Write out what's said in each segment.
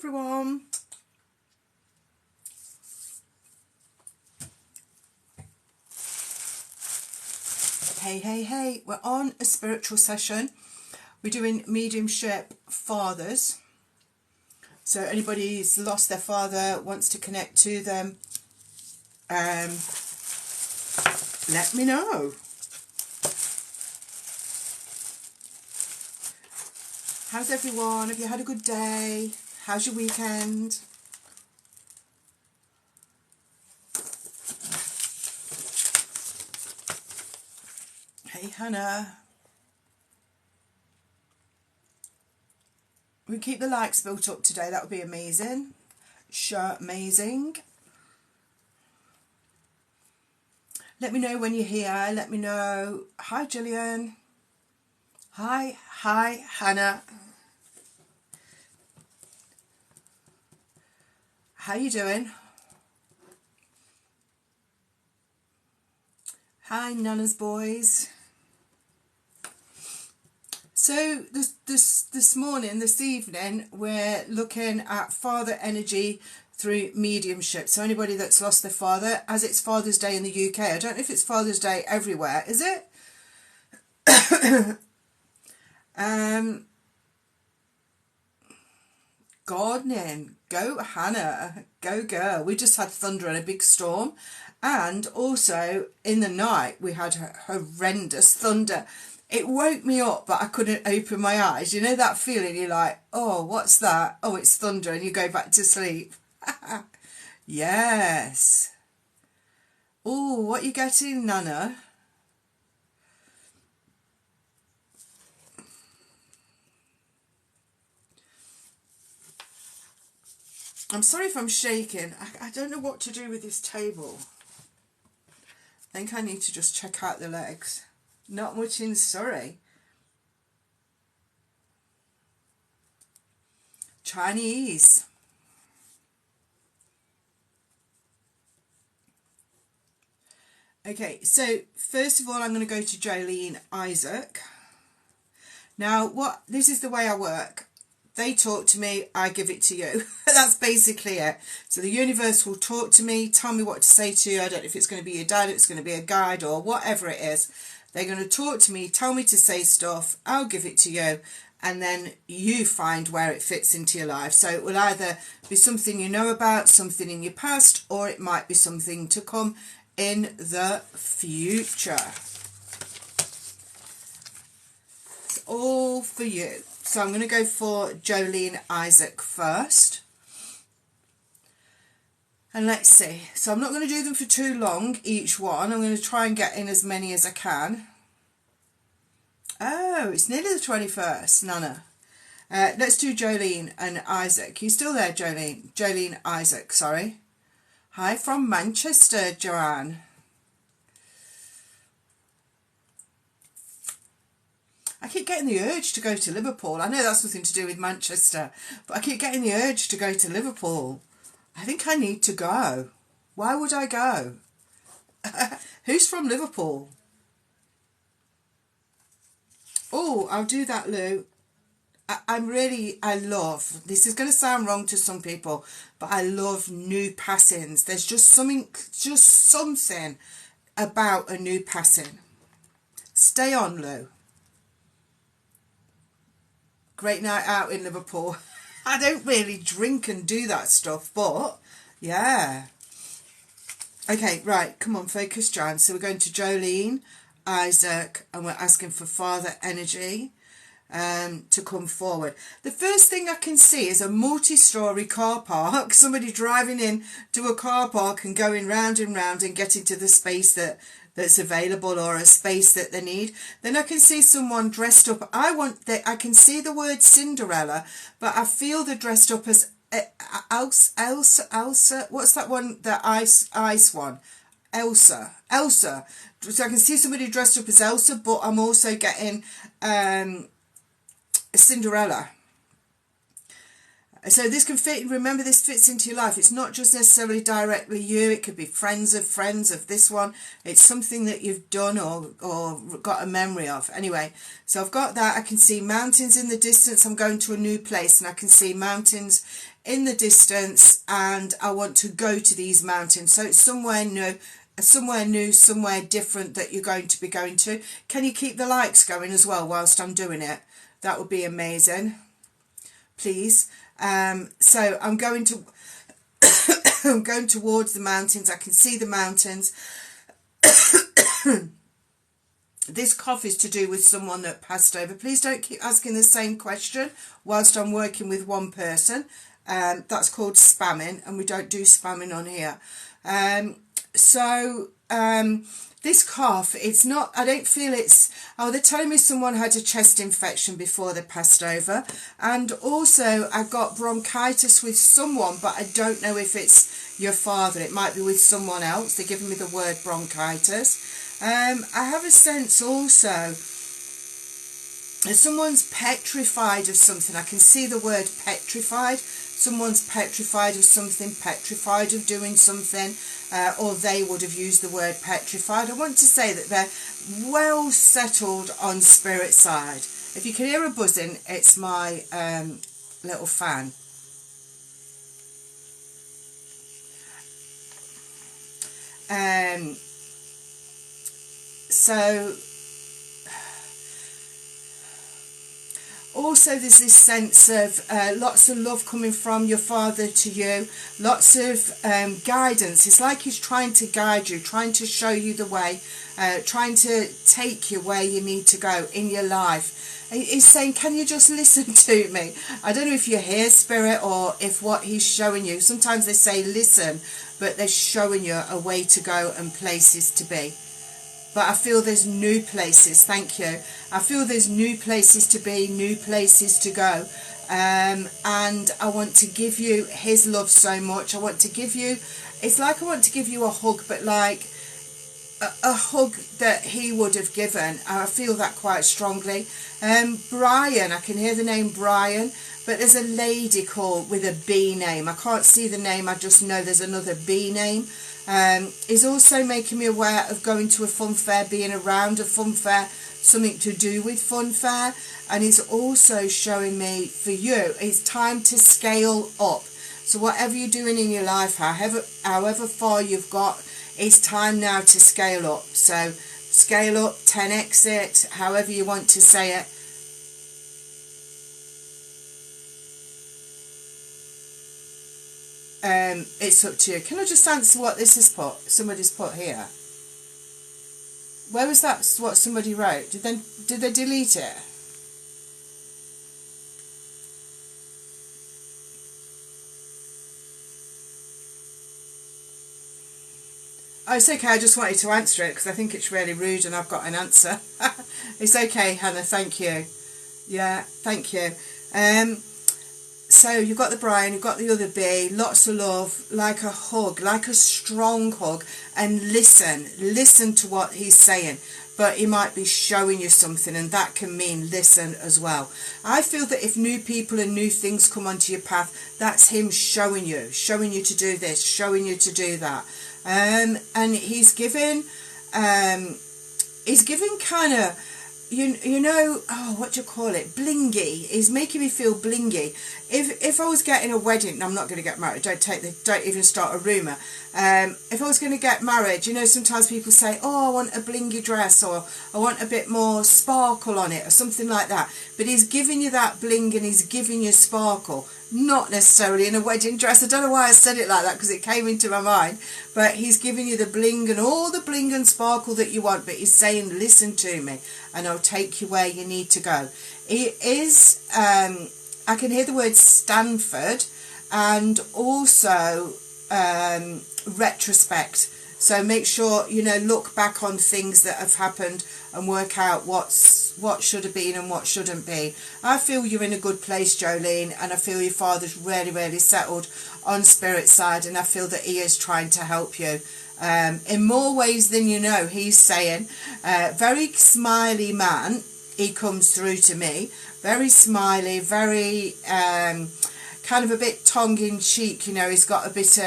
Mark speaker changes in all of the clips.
Speaker 1: everyone. Hey, we're on a spiritual session. We're doing mediumship fathers. So anybody who's lost their father, wants to connect to them, let me know. How's everyone? Have you had a good day? How's your weekend? Hey, Hannah. We keep the likes built up today. That would be amazing. Sure, amazing. Let me know when you're here. Let me know. Hi, Gillian. Hi, Hannah. How you doing? Hi, Nana's boys. So this evening, we're looking at father energy through mediumship. So anybody that's lost their father, as it's Father's Day in the UK, I don't know if it's Father's Day everywhere, is it? Gardening, go Hannah, go girl. We just had thunder and a big storm, and also in the night we had horrendous thunder. It woke me up, but I couldn't open my eyes. You know that feeling? You're like, oh, what's that? Oh, it's thunder, and you go back to sleep. Yes. Oh, what you getting, Nana? I'm sorry if I'm shaking. I don't know what to do with this table. I think I need to just check out the legs. Not much in Surrey. Chinese. Okay, so first of all, I'm going to go to Jolene Isaac. Now, this is the way I work. They talk to me, I give it to you. That's basically it. So the universe will talk to me, tell me what to say to you. I don't know if it's going to be your dad, if it's going to be a guide or whatever it is. They're going to talk to me, tell me to say stuff, I'll give it to you, and then you find where it fits into your life. So it will either be something you know about, something in your past, or it might be something to come in the future. It's all for you. So I'm going to go for Jolene Isaac first. And let's see. So I'm not going to do them for too long, each one. I'm going to try and get in as many as I can. Oh, it's nearly the 21st, Nana. Let's do Jolene and Isaac. You still there, Jolene? Jolene Isaac, sorry. Hi from Manchester, Joanne. I keep getting the urge to go to Liverpool. I know that's nothing to do with Manchester, but I keep getting the urge to go to Liverpool. I think I need to go. Why would I go? Who's from Liverpool? Oh, I'll do that, Lou. I love, this is going to sound wrong to some people, but I love new passings. There's just something about a new passing. Stay on, Lou. Great night out in Liverpool. I don't really drink and do that stuff, but yeah. Okay, right, come on, focus, Jan. So we're going to Jolene, Isaac, and we're asking for father energy to come forward. The first thing I can see is a multi-storey car park, somebody driving in to a car park and going round and round and getting to the space that's available, or a space that they need. Then I can see someone dressed up. I can see the word Cinderella, but I feel they're dressed up as Elsa. What's that one? The ice one. Elsa. So I can see somebody dressed up as Elsa, but I'm also getting Cinderella. So this can fit, remember this fits into your life. It's not just necessarily directly you, it could be friends of this one. It's something that you've done or got a memory of. Anyway, so I've got that. I can see mountains in the distance. I'm going to a new place and I can see mountains in the distance and I want to go to these mountains. So it's somewhere new, somewhere different that you're going to be going to. Can you keep the likes going as well whilst I'm doing it? That would be amazing. Please. So I'm going to I'm going towards the mountains. I can see the mountains. This cough is to do with someone that passed over. Please don't keep asking the same question whilst I'm working with one person. That's called spamming, and we don't do spamming on here. This cough, it's not, I don't feel it's, oh, they're telling me someone had a chest infection before they passed over. And also I got bronchitis with someone, but I don't know if it's your father. It might be with someone else. They're giving me the word bronchitis. I have a sense also that someone's petrified of something. I can see the word petrified. Someone's petrified of something, petrified of doing something, or they would have used the word petrified. I want to say that they're well settled on spirit side. If you can hear a buzzing, it's my little fan. So also there's this sense of lots of love coming from your father to you, lots of guidance. It's like he's trying to guide you, trying to show you the way, trying to take you where you need to go in your life. He's saying, can you just listen to me? I don't know if you hear spirit or if what he's showing you. Sometimes they say listen, but they're showing you a way to go and places to be. But I feel there's new places, thank you. I feel there's new places to be, new places to go. And I want to give you his love so much. I want to give you, it's like I want to give you a hug, but like a hug that he would have given. I feel that quite strongly. Brian, I can hear the name Brian, but there's a lady called with a B name. I can't see the name, I just know there's another B name. Is also making me aware of going to a fun fair, being around a fun fair, something to do with fun fair. And he's also showing me for you, it's time to scale up. So whatever you're doing in your life, however far you've got, it's time now to scale up. So scale up, 10x it, however you want to say it. It's up to you. Can I just answer what this is put? Somebody's put here. Where was that? What somebody wrote? Did they delete it? Oh, it's okay. I just wanted to answer it because I think it's really rude, and I've got an answer. It's okay, Hannah. Thank you. Yeah, thank you. So you've got the Brian, you've got the other B, lots of love, like a hug, like a strong hug, and listen to what he's saying. But he might be showing you something, and that can mean listen as well. I feel that if new people and new things come onto your path, that's him showing you to do this, showing you to do that. And he's giving kind of, you know, oh, what do you call it? Blingy. He's making me feel blingy. If I was getting a wedding, I'm not going to get married. Don't even start a rumour. If I was going to get married, you know, sometimes people say, oh, I want a blingy dress, or I want a bit more sparkle on it, or something like that. But he's giving you that bling and he's giving you sparkle. Not necessarily in a wedding dress. I don't know why I said it like that, because it came into my mind. But he's giving you the bling and all the bling and sparkle that you want. But he's saying, listen to me and I'll take you where you need to go. It is, I can hear the word Stanford, and also retrospect. So make sure, you know, look back on things that have happened and work out what should have been and what shouldn't be. I feel you're in a good place, Jolene, and I feel your father's really, really settled on spirit side, and I feel that he is trying to help you in more ways than you know. He's saying, very smiley man, he comes through to me, very smiley, very kind kind of a bit tongue-in-cheek, you know, he's got a bit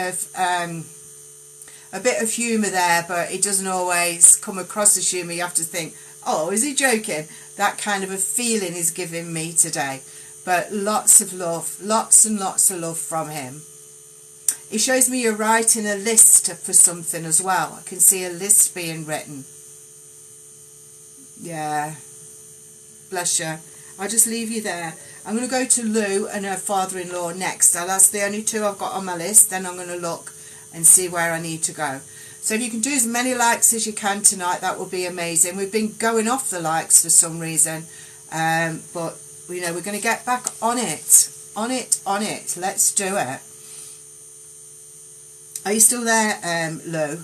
Speaker 1: of humour there, but it doesn't always come across as humour. You have to think, oh, is he joking? That kind of a feeling he's giving me today. But lots of love, lots and lots of love from him. He shows me you're writing a list for something as well. I can see a list being written. Yeah, bless you. I'll just leave you there. I'm going to go to Lou and her father-in-law next. Now, that's the only two I've got on my list. Then I'm going to look and see where I need to go. So if you can do as many likes as you can tonight, that would be amazing. We've been going off the likes for some reason, but you know, we're going to get back on it. Let's do it. Are you still there, Lou?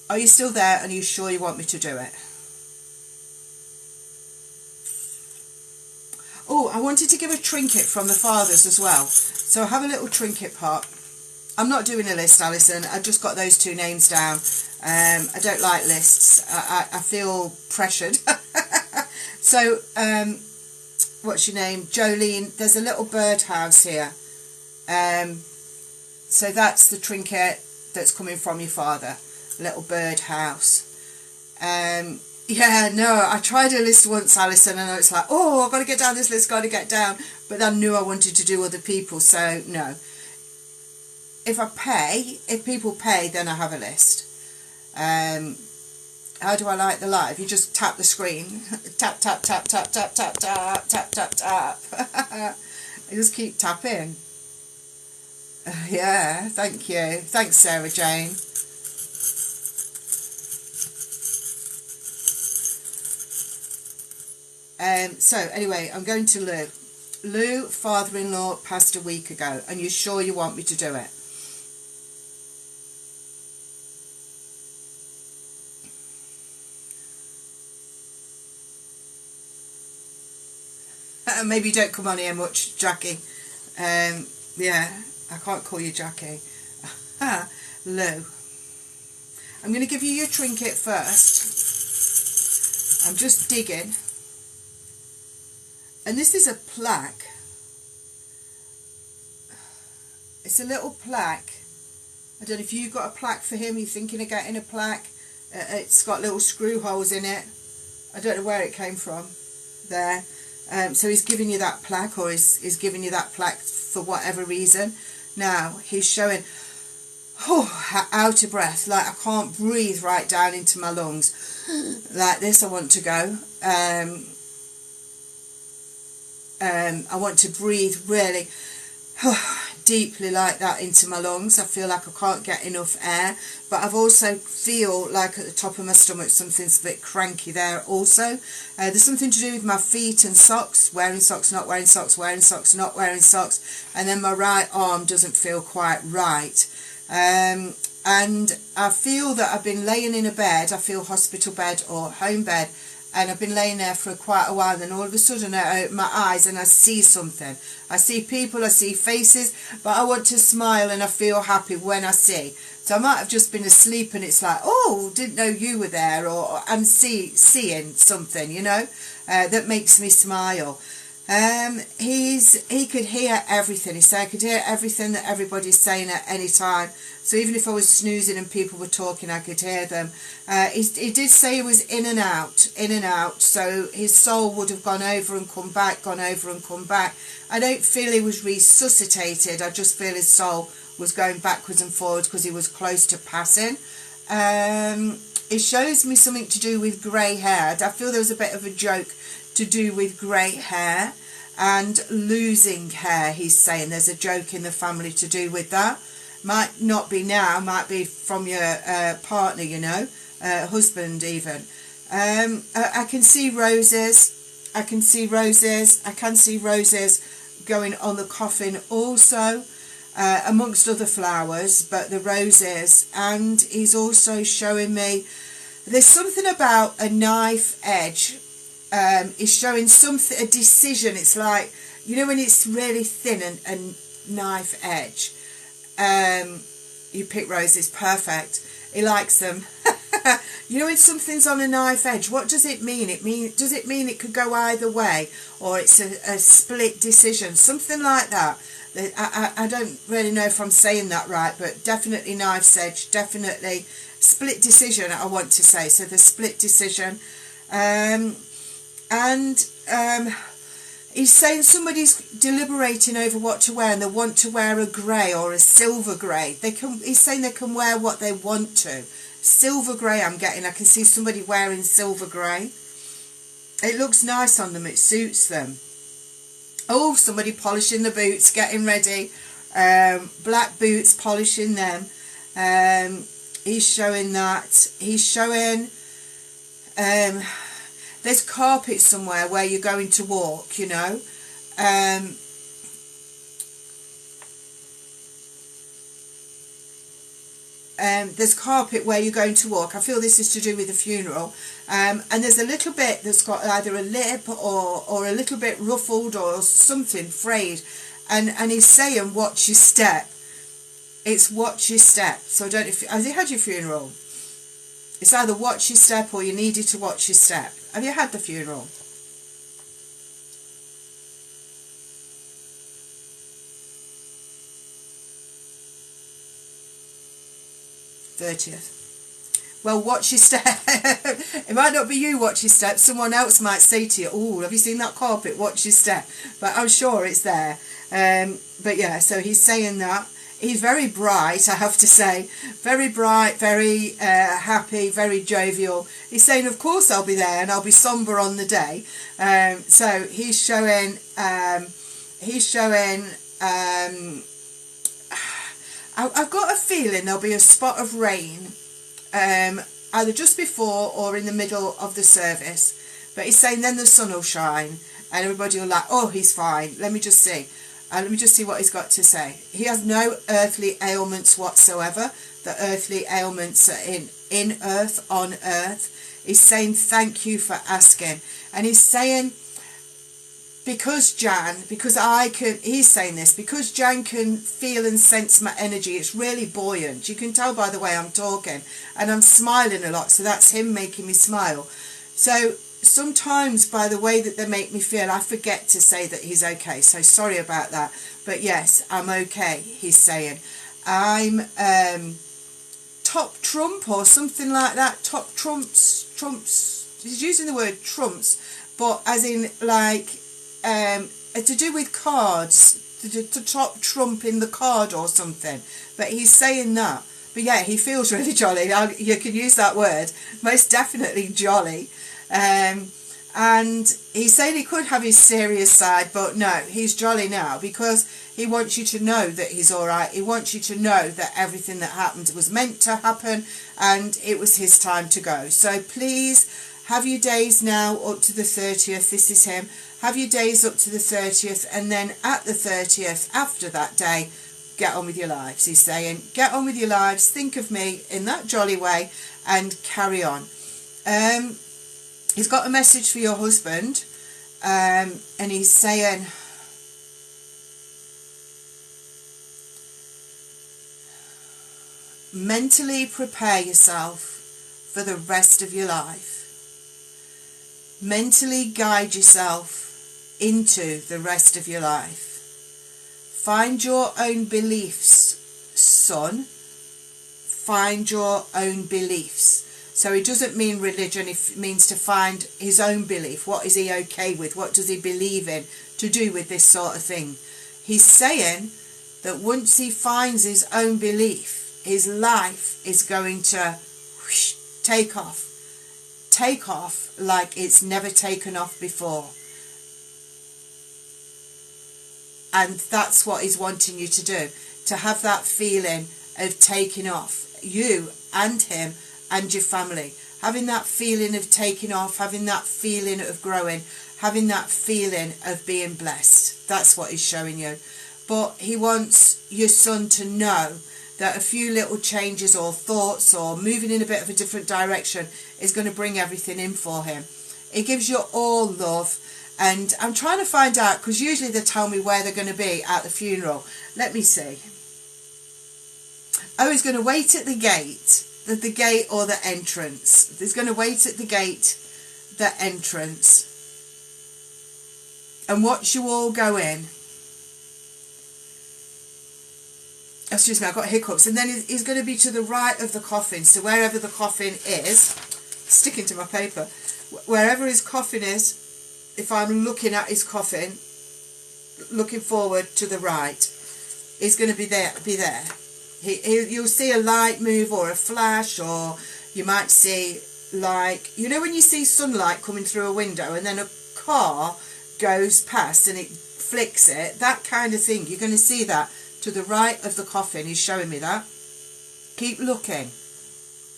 Speaker 1: Are you still there, and are you sure you want me to do it? Oh, I wanted to give a trinket from the fathers as well. So I have a little trinket pot. I'm not doing a list, Alison. I've just got those two names down. I don't like lists. I feel pressured. So, what's your name? Jolene. There's a little birdhouse here. So that's the trinket that's coming from your father. Little birdhouse. Yeah, no, I tried a list once, Alison, and it's like, oh, I've got to get down this list, got to get down. But I knew I wanted to do other people, so no. If people pay, then I have a list. How do I like the live? You just tap the screen. Tap, tap, tap, tap, tap, tap, tap, tap, tap, tap. I just keep tapping. Yeah, thank you. Thanks, Sarah Jane. So anyway, I'm going to Lou. Lou, father-in-law, passed a week ago, and you're sure you want me to do it? Maybe don't come on here much, Jackie. Yeah, I can't call you Jackie. Lou. I'm going to give you your trinket first. I'm just digging. And this is a plaque. It's a little plaque. I don't know if you've got a plaque for him. You're thinking of getting a plaque. It's got little screw holes in it. I don't know where it came from. There. So he's giving you that plaque, or he's giving you that plaque for whatever reason. Now, he's showing, out of breath, like I can't breathe right down into my lungs. Like this, I want to go. I want to breathe really deeply like that into my lungs. I feel like I can't get enough air, but I've also feel like at the top of my stomach something's a bit cranky there also. There's something to do with my feet and socks, wearing socks, not wearing socks, wearing socks, not wearing socks, and then my right arm doesn't feel quite right. And I feel that I've been laying in a bed, I feel hospital bed or home bed, and I've been laying there for quite a while, and then all of a sudden I open my eyes and I see something. I see people, I see faces, but I want to smile and I feel happy when I see. So I might have just been asleep and it's like, oh, didn't know you were there, or I'm seeing something, you know, that makes me smile. He could hear everything. He said I could hear everything that everybody's saying at any time. So even if I was snoozing and people were talking, I could hear them. He did say he was in and out. So his soul would have gone over and come back, gone over and come back. I don't feel he was resuscitated. I just feel his soul was going backwards and forwards because he was close to passing. It shows me something to do with grey hair. I feel there was a bit of a joke to do with grey hair and losing hair. He's saying there's a joke in the family to do with that. Might not be now, might be from your partner, you know, husband even. I can see roses. I can see roses going on the coffin also, amongst other flowers, but the roses. And he's also showing me there's something about a knife edge. Is showing something, a decision. It's like, you know, when it's really thin and knife edge. You pick roses, perfect. He likes them. You know, when something's on a knife edge, what does it mean? Does it mean it could go either way, or it's a split decision, something like that? I don't really know if I'm saying that right, but definitely knife's edge, definitely split decision, I want to say. So the split decision, he's saying somebody's deliberating over what to wear, and they want to wear a grey or a silver grey. He's saying they can wear what they want to. Silver grey I'm getting. I can see somebody wearing silver grey. It looks nice on them. It suits them. Oh, somebody polishing the boots, getting ready. Black boots, polishing them. He's showing that. He's showing... there's carpet somewhere where you're going to walk, you know. There's carpet where you're going to walk. I feel this is to do with the funeral. And there's a little bit that's got either a lip or a little bit ruffled or something frayed. And he's saying, watch your step. It's watch your step. So I don't know if... Have you had your funeral? It's either watch your step or you needed to watch your step. Have you had the funeral? Well, watch your step. It might not be you, watch your step. Someone else might say to you, oh, have you seen that carpet? Watch your step. But I'm sure it's there. But yeah, so he's saying that. He's very bright, I have to say. Very bright, very happy, very jovial. He's saying, of course I'll be there, and I'll be sombre on the day. So he's showing... I've got a feeling there'll be a spot of rain, either just before or in the middle of the service. But he's saying then the sun will shine and everybody will like, oh, he's fine. Let me just see. Let me just see what he's got to say. He has no earthly ailments whatsoever. The earthly ailments are in earth, on earth. He's saying thank you for asking. And he's saying... Because he's saying this, because Jan can feel and sense my energy, it's really buoyant. You can tell by the way I'm talking, and I'm smiling a lot, so that's him making me smile. So sometimes by the way that they make me feel, I forget to say that he's okay, so sorry about that. But yes, I'm okay, he's saying. I'm top trump or something like that. Top trumps, he's using the word trumps, but as in like... to do with cards, to top trump in the card or something. But he's saying that. But yeah, he feels really jolly. You can use that word. Most definitely jolly. And he's saying he could have his serious side, but no, he's jolly now because he wants you to know that he's all right. He wants you to know that everything that happened was meant to happen and it was his time to go. So please have your days now up to the 30th. This is him. Have your days up to the 30th, and then at the 30th, after that day, get on with your lives. He's saying, get on with your lives, think of me in that jolly way, and carry on. He's got a message for your husband, and he's saying, mentally prepare yourself for the rest of your life. Mentally guide yourself into the rest of your life. Find your own beliefs, son. Find your own beliefs. So it doesn't mean religion, it means to find his own belief. What is he okay with? What does he believe in to do with this sort of thing? He's saying that once he finds his own belief, his life is going to whoosh, take off. Take off like it's never taken off before. And that's what he's wanting you to do, to have that feeling of taking off, you and him and your family, having that feeling of taking off, having that feeling of growing, having that feeling of being blessed. That's what he's showing you. But he wants your son to know that a few little changes or thoughts or moving in a bit of a different direction is going to bring everything in for him. He gives you all love. And I'm trying to find out, because usually they tell me where they're going to be at the funeral. Let me see. Oh, he's going to wait at the gate. the gate or the entrance. He's going to wait at the gate, the entrance, and watch you all go in. Excuse me, I've got hiccups. And then he's going to be to the right of the coffin. So wherever the coffin is, sticking to my paper, wherever his coffin is, if I'm looking at his coffin, looking forward to the right, he's going to be there. You'll see a light move or a flash, or you might see, like, you know when you see sunlight coming through a window and then a car goes past and it flicks it, that kind of thing. You're going to see that to the right of the coffin. He's showing me that. Keep looking.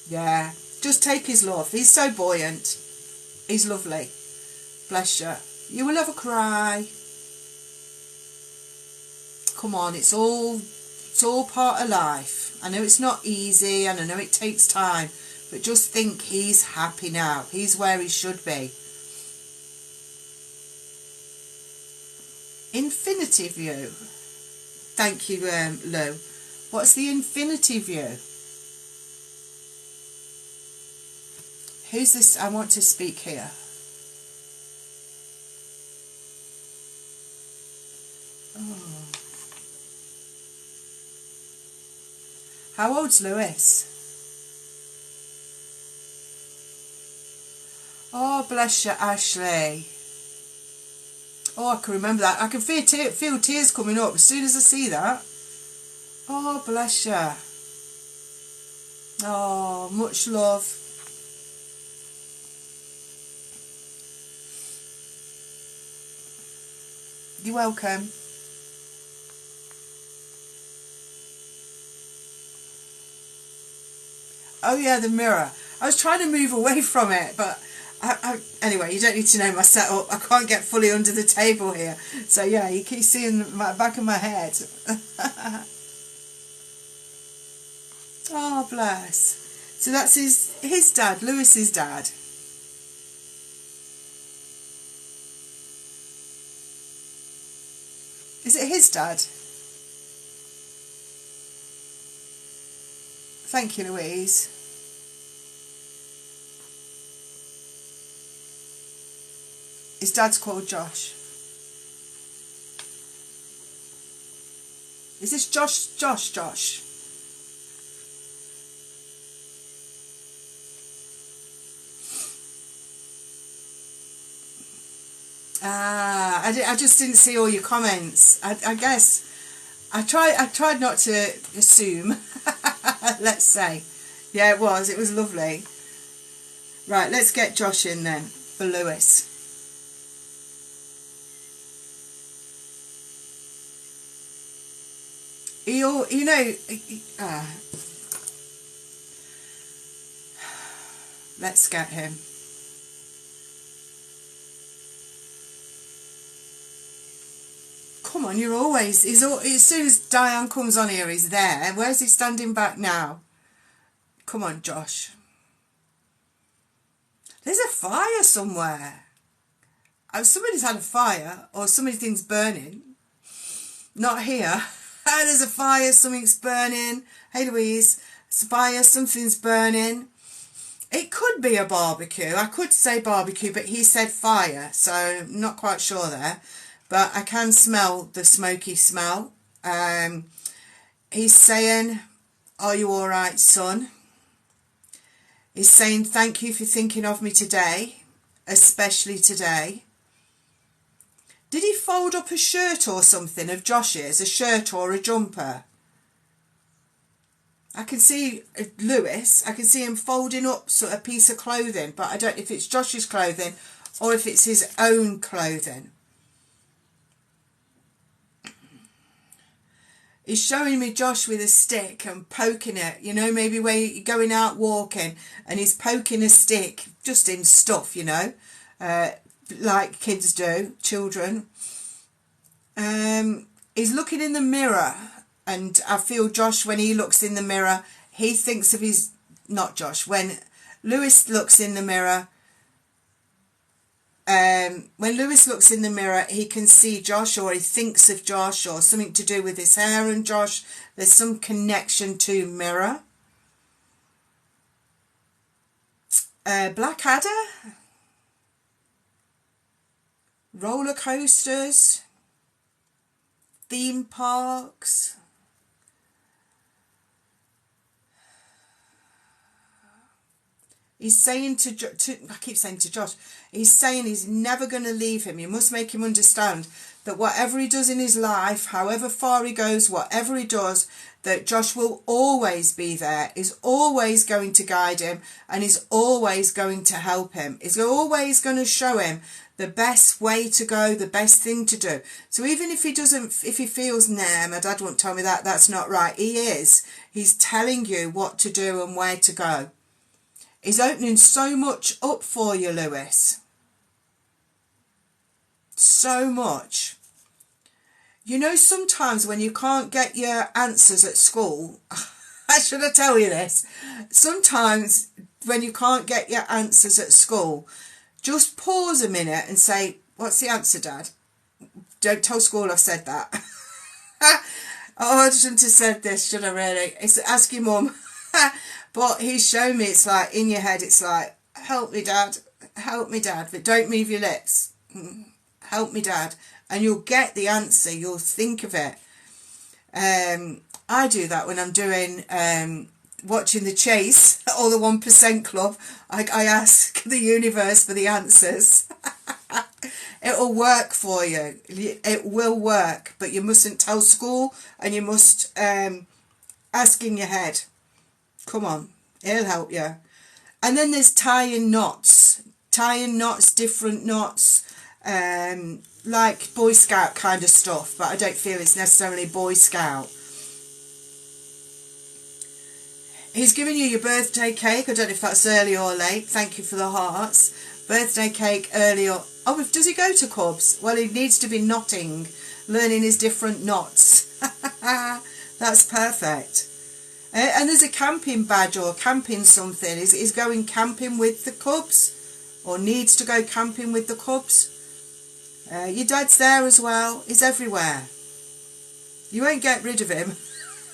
Speaker 1: Yeah, just take his love. He's so buoyant. He's lovely. Bless you. You will have a cry. Come on, it's all part of life. I know it's not easy and I know it takes time, but just think he's happy now. He's where he should be. Infinity view. Thank you, Lou. What's the infinity view? Who's this? I want to speak here. Oh. How old's Lewis? Oh, bless you, Ashley. Oh, I can remember that. I can feel tears coming up as soon as I see that. Oh, bless you. Oh, much love. You're welcome. Oh yeah, the mirror. I was trying to move away from it, but anyway, you don't need to know my setup. I can't get fully under the table here. So yeah, you keep seeing my back of my head. Oh, bless. So that's his dad, Lewis's dad. Is it his dad? Thank you, Louise. His dad's called Josh. Is this Josh? I just didn't see all your comments. I guess I tried not to assume. Let's say. Yeah, it was lovely. Right, let's get Josh in then for Lewis. You know, let's get him. Come on, as soon as Diane comes on here, he's there. Where's he standing back now? Come on, Josh. There's a fire somewhere. Somebody's had a fire, or something's burning. Not here. There's a fire, something's burning. Hey, Louise, it's a fire, something's burning. It could be a barbecue. I could say barbecue, but he said fire, so I'm not quite sure there. But I can smell the smoky smell. He's saying, are you all right, son? He's saying, thank you for thinking of me today, especially today. Did he fold up a shirt or something of Josh's, a shirt or a jumper? I can see Lewis, I can see him folding up sort of a piece of clothing, but I don't know if it's Josh's clothing or if it's his own clothing. He's showing me Josh with a stick and poking it, you know, maybe where you're going out walking and he's poking a stick just in stuff, you know, like kids do, children. He's looking in the mirror, and I feel Josh, when he looks in the mirror, he thinks of his, not Josh, when Lewis looks in the mirror, when Lewis looks in the mirror, he can see Josh, or he thinks of Josh, or something to do with his hair and Josh. There's some connection to mirror. Blackadder, roller coasters, theme parks. He's saying I keep saying to Josh, he's saying he's never going to leave him. You must make him understand that whatever he does in his life, however far he goes, whatever he does, that Josh will always be there, is always going to guide him, and is always going to help him. Is always going to show him the best way to go, the best thing to do. So even if he feels, nah, my dad won't tell me that, that's not right, he's telling you what to do and where to go. He's opening so much up for you, Lewis. So much. You know, sometimes when you can't get your answers at school, I should have tell you this. Sometimes when you can't get your answers at school, just pause a minute and say, what's the answer, Dad? Don't tell school I've said that. Oh, I shouldn't have said this, should I really? It's ask your mum. But he's shown me, it's like, in your head, it's like, help me, Dad, but don't move your lips. Help me, Dad. And you'll get the answer, you'll think of it. I do that when I'm doing, watching The Chase, or the 1% Club. I ask the universe for the answers. It'll work for you. It will work, but you mustn't tell school, and you must ask in your head. Come on, he'll help you. And then there's tying knots, different knots, like Boy Scout kind of stuff, but I don't feel it's necessarily Boy Scout. He's given you your birthday cake. I don't know if that's early or late. Thank you for the hearts. Birthday cake early or... Oh, does he go to Cubs? Well, he needs to be knotting, learning his different knots. That's perfect. And there's a camping badge or camping something. Is going camping with the Cubs, or needs to go camping with the Cubs. Your dad's there as well. He's everywhere. You won't get rid of him.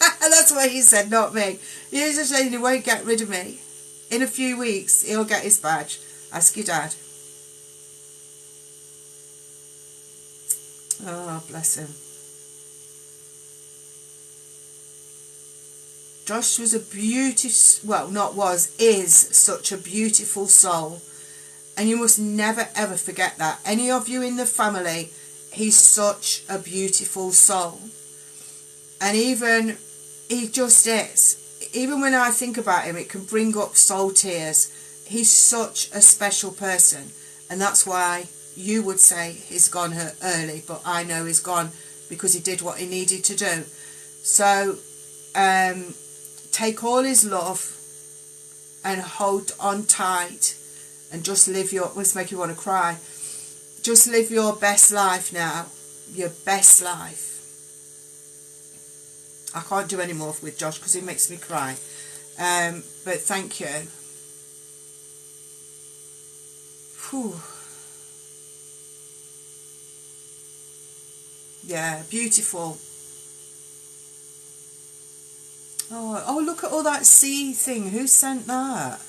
Speaker 1: That's what he said, not me. He's just saying you won't get rid of me. In a few weeks, he'll get his badge. Ask your dad. Oh, bless him. Josh was a beautiful, well, not was, is such a beautiful soul. And you must never, ever forget that. Any of you in the family, he's such a beautiful soul. And even, he just is. Even when I think about him, it can bring up soul tears. He's such a special person. And that's why you would say he's gone early. But I know he's gone because he did what he needed to do. So, take all his love and hold on tight and just live your... Let's make you want to cry. Just live your best life now. Your best life. I can't do any more with Josh because he makes me cry. But thank you. Whew. Yeah, beautiful. Oh, look at all that sea thing. Who sent that?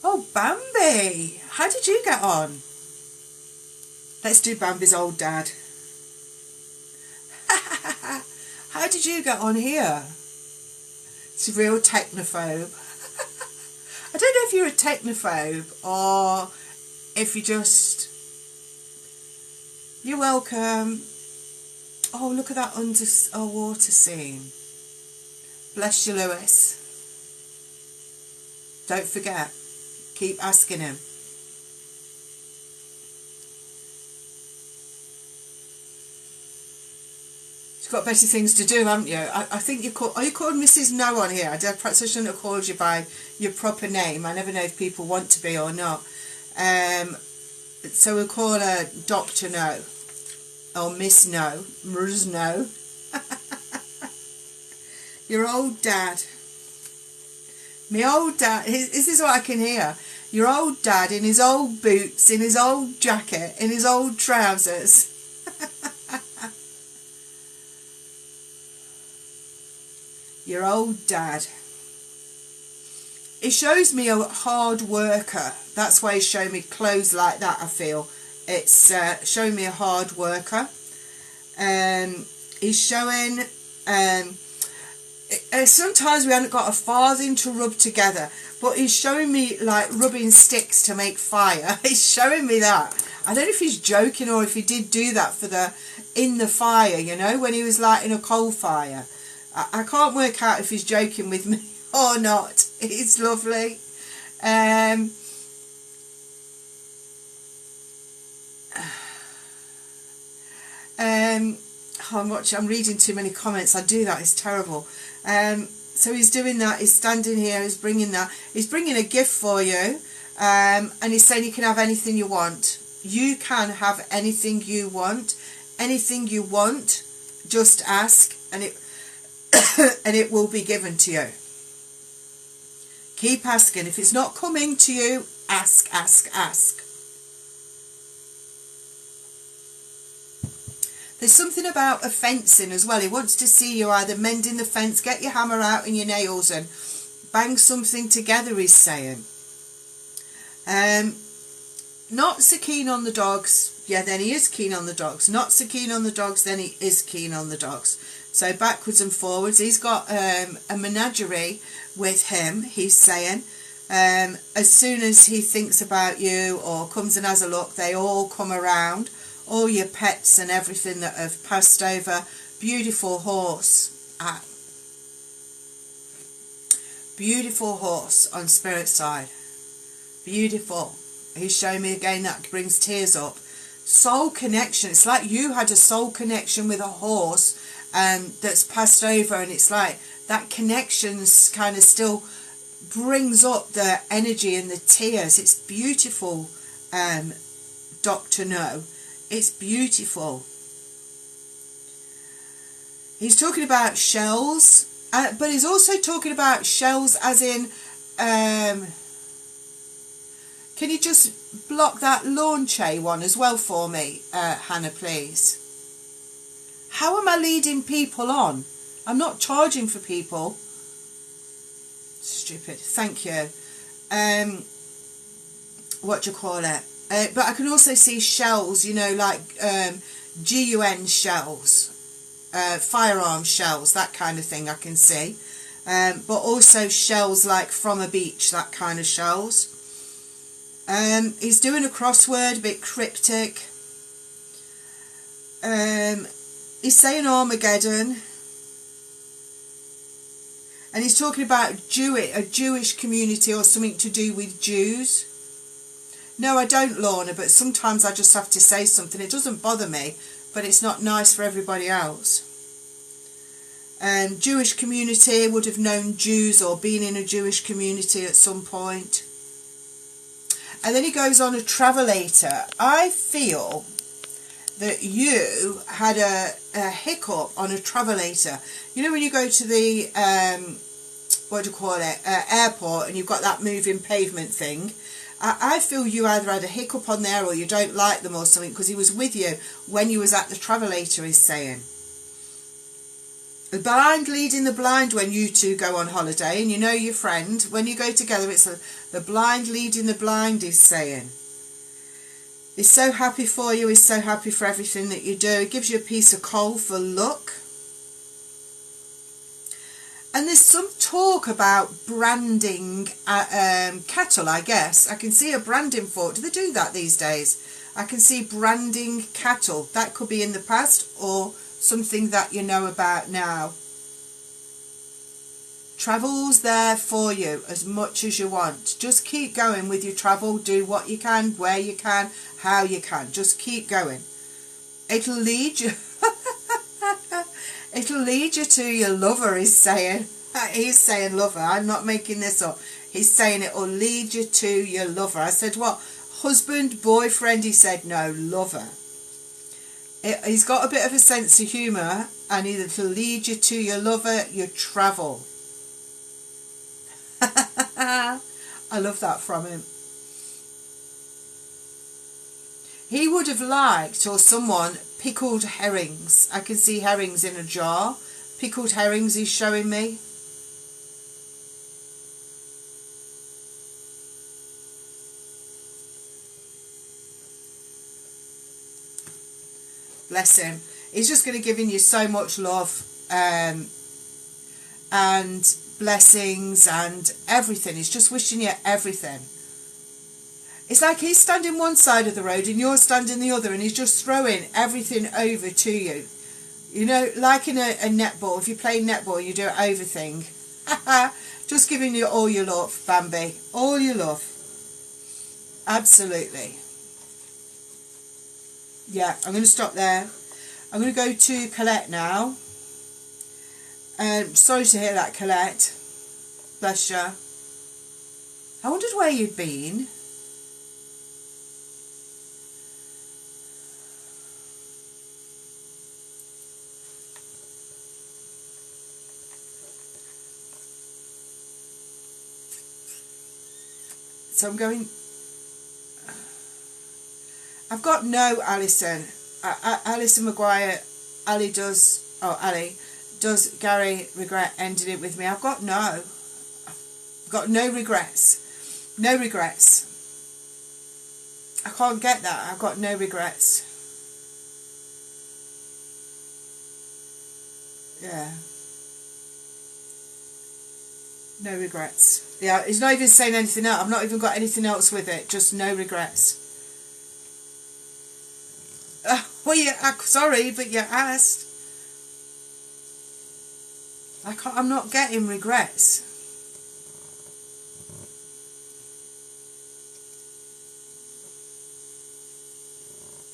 Speaker 1: Oh, Bambi. How did you get on? Let's do Bambi's old dad. How did you get on here? It's a real technophobe. I don't know if you're a technophobe or if you just... You're welcome. Oh, look at that underwater scene. Bless you, Lewis. Don't forget. Keep asking him. You've got better things to do, haven't you? I think you call... Are you called Mrs. No on here? Perhaps I shouldn't have called you by your proper name. I never know if people want to be or not. So we'll call her Dr. No. Or Miss No. Ms. No. Your old dad. My old dad. Is this what I can hear? Your old dad in his old boots, in his old jacket, in his old trousers. Your old dad. It shows me a hard worker. That's why he's showing me clothes like that, I feel. It's showing me a hard worker. He's showing... sometimes we haven't got a farthing to rub together, but he's showing me like rubbing sticks to make fire. He's showing me that. I don't know if he's joking or if he did do that for in the fire, you know, when he was lighting a coal fire. I can't work out if he's joking with me or not. It's lovely. I'm reading too many comments. I do that. It's terrible. So he's doing that. He's standing here. He's bringing that. He's bringing a gift for you. And he's saying you can have anything you want. You can have anything you want. Anything you want, just ask, and it and it will be given to you. Keep asking. If it's not coming to you, ask, ask, ask. There's something about a fencing as well. He wants to see you either mending the fence, get your hammer out and your nails and bang something together, he's saying. Not so keen on the dogs. Yeah, then he is keen on the dogs. Not so keen on the dogs, then he is keen on the dogs. So backwards and forwards. He's got a menagerie with him, he's saying. As soon as he thinks about you or comes and has a look, they all come around. All your pets and everything that have passed over. Beautiful horse. Beautiful horse on spirit side. Beautiful. He's showing me again that brings tears up. Soul connection. It's like you had a soul connection with a horse that's passed over, and it's like that connection's kind of still brings up the energy and the tears. It's beautiful, Dr. No. It's beautiful. He's talking about shells, but he's also talking about shells as in... can you just block that lawn chair one as well for me, Hannah, please? How am I leading people on? I'm not charging for people. Stupid. Thank you. What do you call it? But I can also see shells, you know, like GUN shells, firearm shells, that kind of thing I can see. But also shells like from a beach, that kind of shells. He's doing a crossword, a bit cryptic. He's saying Armageddon. And he's talking about a Jewish community or something to do with Jews. No, I don't, Lorna, but sometimes I just have to say something. It doesn't bother me, but it's not nice for everybody else. Jewish community, would have known Jews or been in a Jewish community at some point. And then he goes on a travelator. I feel that you had a hiccup on a travelator. You know when you go to the, airport and you've got that moving pavement thing? I feel you either had a hiccup on there or you don't like them or something, because he was with you when you was at the travelator, he's saying. The blind leading the blind when you two go on holiday, and you know your friend, when you go together, it's the blind leading the blind, he's saying. He's so happy for you, he's so happy for everything that you do. He gives you a piece of coal for luck. And there's some talk about branding cattle, I guess. I can see a branding fork. Do they do that these days? I can see branding cattle. That could be in the past or something that you know about now. Travel's there for you as much as you want. Just keep going with your travel. Do what you can, where you can, how you can. Just keep going. It'll lead you... It'll lead you to your lover, he's saying. He's saying lover. I'm not making this up. He's saying it will lead you to your lover. I said, what? Husband, boyfriend? He said, no, lover. He's got a bit of a sense of humour, and it'll lead you to your lover, your travel. I love that from him. He would have liked, or someone, pickled herrings. I can see herrings in a jar. Pickled herrings he's showing me. Bless him. He's just going to giving you so much love and blessings and everything. He's just wishing you everything. It's like he's standing one side of the road and you're standing the other, and he's just throwing everything over to you. You know, like in a netball, if you're playing netball, you do it over thing. Just giving you all your love, Bambi. All your love. Absolutely. Yeah, I'm going to stop there. I'm going to go to Colette now. Sorry to hear that, Colette. Bless you. I wondered where you'd been. So I'm going... I've got no Alison. Alison Maguire. Ali does Gary regret ending it with me? I've got no. I've got no regrets. No regrets. I can't get that. I've got no regrets. Yeah. No regrets. Yeah, he's not even saying anything else. I've not even got anything else with it. Just no regrets. Well, yeah, sorry, but you asked. I'm not getting regrets.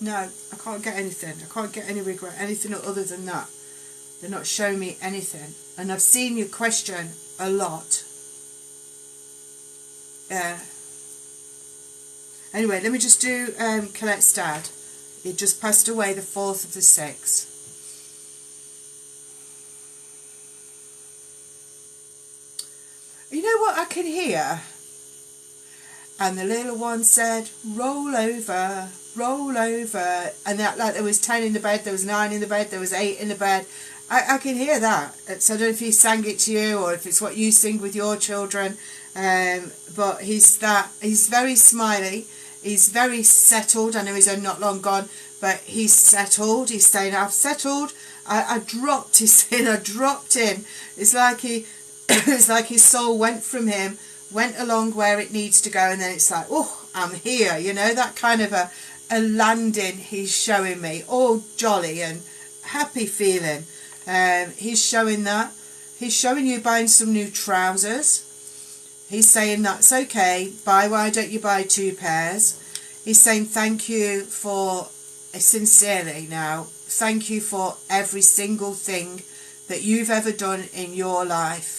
Speaker 1: No, I can't get anything. I can't get any regret, anything other than that. They're not showing me anything. And I've seen you question a lot. Yeah. Anyway, let me just do Colette's dad. He just passed away the 4th of the 6th. You know what I can hear? And the little one said, roll over, roll over. And that, like, there was 10 in the bed, there was 9 in the bed, there was 8 in the bed. I can hear that. So I don't know if he sang it to you or if it's what you sing with your children. But he's very smiley. He's very settled. I know he's not long gone, but he's settled. He's saying, I've settled. I dropped. He's saying, I dropped in. It's like it's like his soul went from him, went along where it needs to go, and then it's like, oh, I'm here. You know, that kind of a landing he's showing me. All jolly and happy feeling. He's showing that. He's showing you buying some new trousers. He's saying that's okay. Why don't you buy 2 pairs? He's saying thank you for, sincerely now, thank you for every single thing that you've ever done in your life.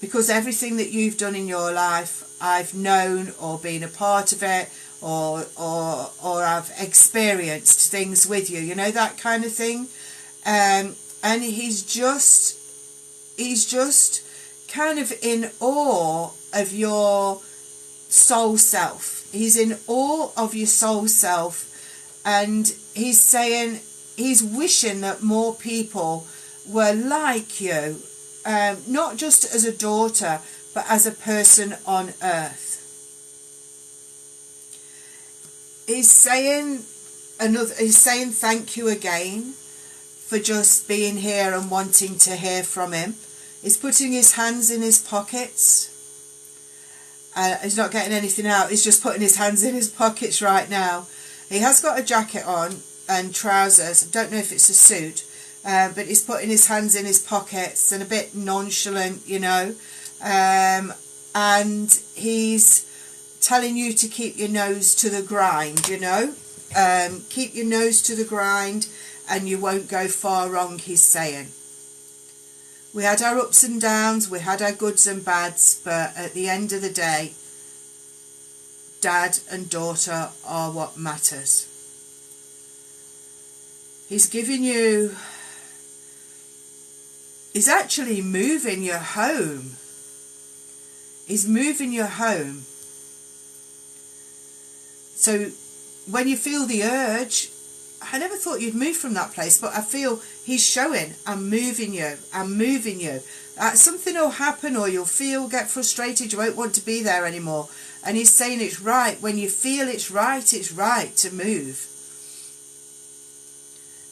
Speaker 1: Because everything that you've done in your life, I've known or been a part of it, or I've experienced things with you. You know, that kind of thing. And he's just kind of in awe of your soul self. He's in awe of your soul self, and he's saying, he's wishing that more people were like you, not just as a daughter, but as a person on earth. He's saying thank you again for just being here and wanting to hear from him. He's putting his hands in his pockets. He's not getting anything out. He's just putting his hands in his pockets right now. He has got a jacket on and trousers. I don't know if it's a suit, but he's putting his hands in his pockets and a bit nonchalant, you know. And he's telling you to keep your nose to the grind, you know. Keep your nose to the grind and you won't go far wrong, he's saying. We had our ups and downs, we had our goods and bads, but at the end of the day, dad and daughter are what matters. He's giving you... He's actually moving your home. He's moving your home. So when you feel the urge, I never thought you'd move from that place, but I feel he's showing, I'm moving you, I'm moving you. Something will happen, or you'll get frustrated, you won't want to be there anymore. And he's saying it's right. When you feel it's right to move.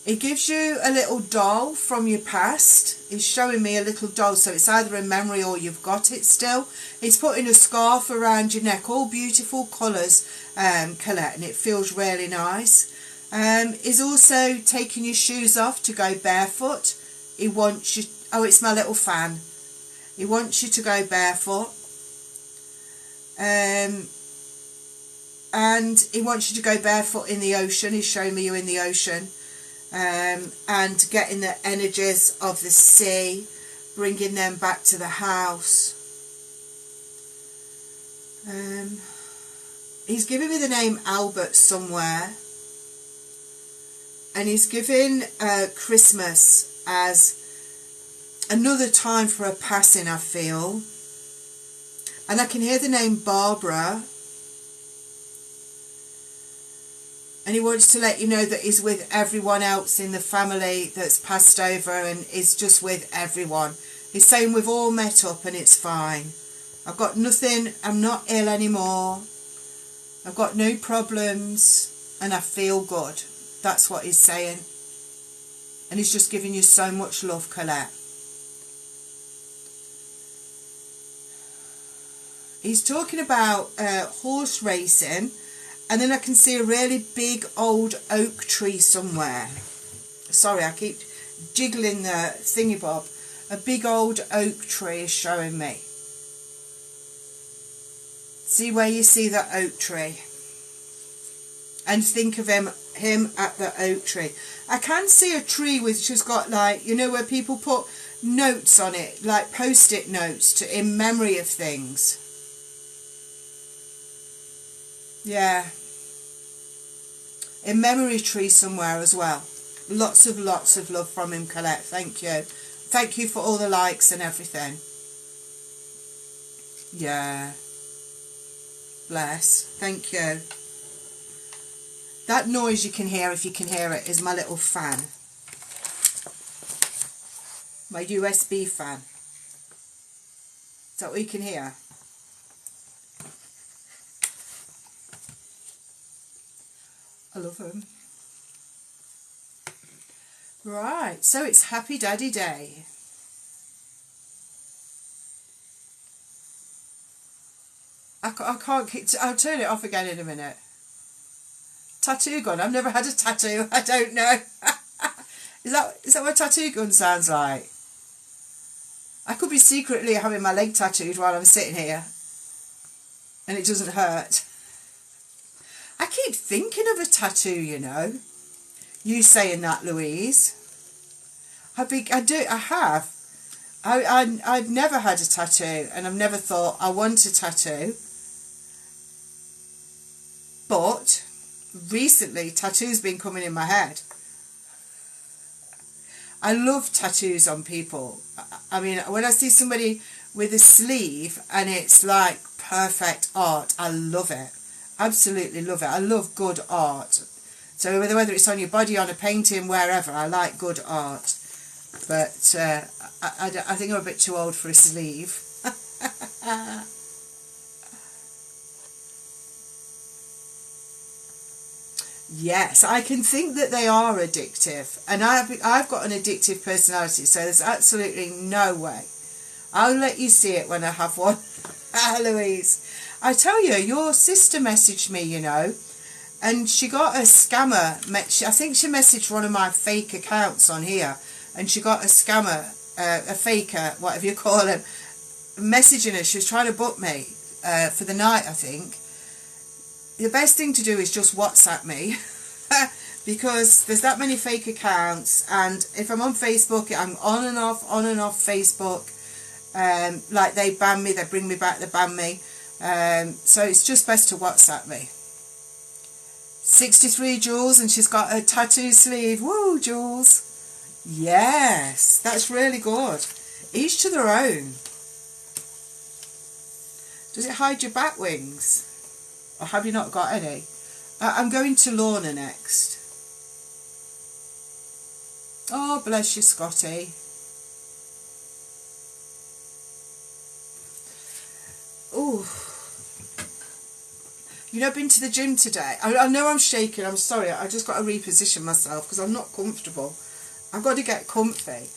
Speaker 1: It gives you a little doll from your past. It's showing me a little doll, so it's either a memory or you've got it still. It's putting a scarf around your neck, all beautiful colours, Colette, and it feels really nice. Is also taking your shoes off to go barefoot. He wants you, oh, it's my little fan. He wants you to go barefoot. And he wants you to go barefoot in the ocean. He's showing me you in the ocean. And getting the energies of the sea, bringing them back to the house. He's giving me the name Albert somewhere, and he's giving Christmas as another time for a passing, I feel, and I can hear the name Barbara. And he wants to let you know that he's with everyone else in the family that's passed over, and is just with everyone. He's saying we've all met up and it's fine. I've got nothing, I'm not ill anymore. I've got no problems and I feel good. That's what he's saying. And he's just giving you so much love, Colette. He's talking about horse racing. And then I can see a really big old oak tree somewhere. Sorry, I keep jiggling the thingy bob. A big old oak tree is showing me. See where you see that oak tree. And think of him at the oak tree. I can see a tree which has got, like, you know, where people put notes on it, like post-it notes to in memory of things. Yeah. A memory tree somewhere as well. Lots of love from him, Colette. Thank you. Thank you for all the likes and everything. Yeah. Bless. Thank you. That noise you can hear, if you can hear it, is my little fan. My USB fan. Is that what you can hear? I love them. Right, so it's Happy Daddy Day. I can't keep... I'll turn it off again in a minute. Tattoo gun. I've never had a tattoo. I don't know. Is that what tattoo gun sounds like? I could be secretly having my leg tattooed while I'm sitting here. And it doesn't hurt. I keep thinking of a tattoo, you know. You saying that, Louise. I have. I've never had a tattoo, and I've never thought I want a tattoo. But recently, tattoos been coming in my head. I love tattoos on people. I mean, when I see somebody with a sleeve and it's like perfect art, I love it. Absolutely love it. I love good art. So whether it's on your body, on a painting, wherever, I like good art. But I think I'm a bit too old for a sleeve. Yes, I can think that they are addictive. And I've got an addictive personality, so there's absolutely no way. I'll let you see it when I have one. Louise. I tell you, your sister messaged me, you know, and she got a scammer. I think she messaged one of my fake accounts on here, and she got a scammer, a faker, whatever you call him, messaging her. She was trying to book me for the night, I think. The best thing to do is just WhatsApp me because there's that many fake accounts, and if I'm on Facebook, I'm on and off Facebook. Like they ban me, they bring me back, they ban me. So it's just best to WhatsApp me. 63 Jules, and she's got a tattoo sleeve. Woo, Jules. Yes, that's really good. Each to their own. Does it hide your bat wings? Or have you not got any? I'm going to Lorna next. Oh, bless you, Scotty. Ooh. You know, I've been to the gym today. I know I'm shaking. I'm sorry. I just got to reposition myself because I'm not comfortable. I've got to get comfy.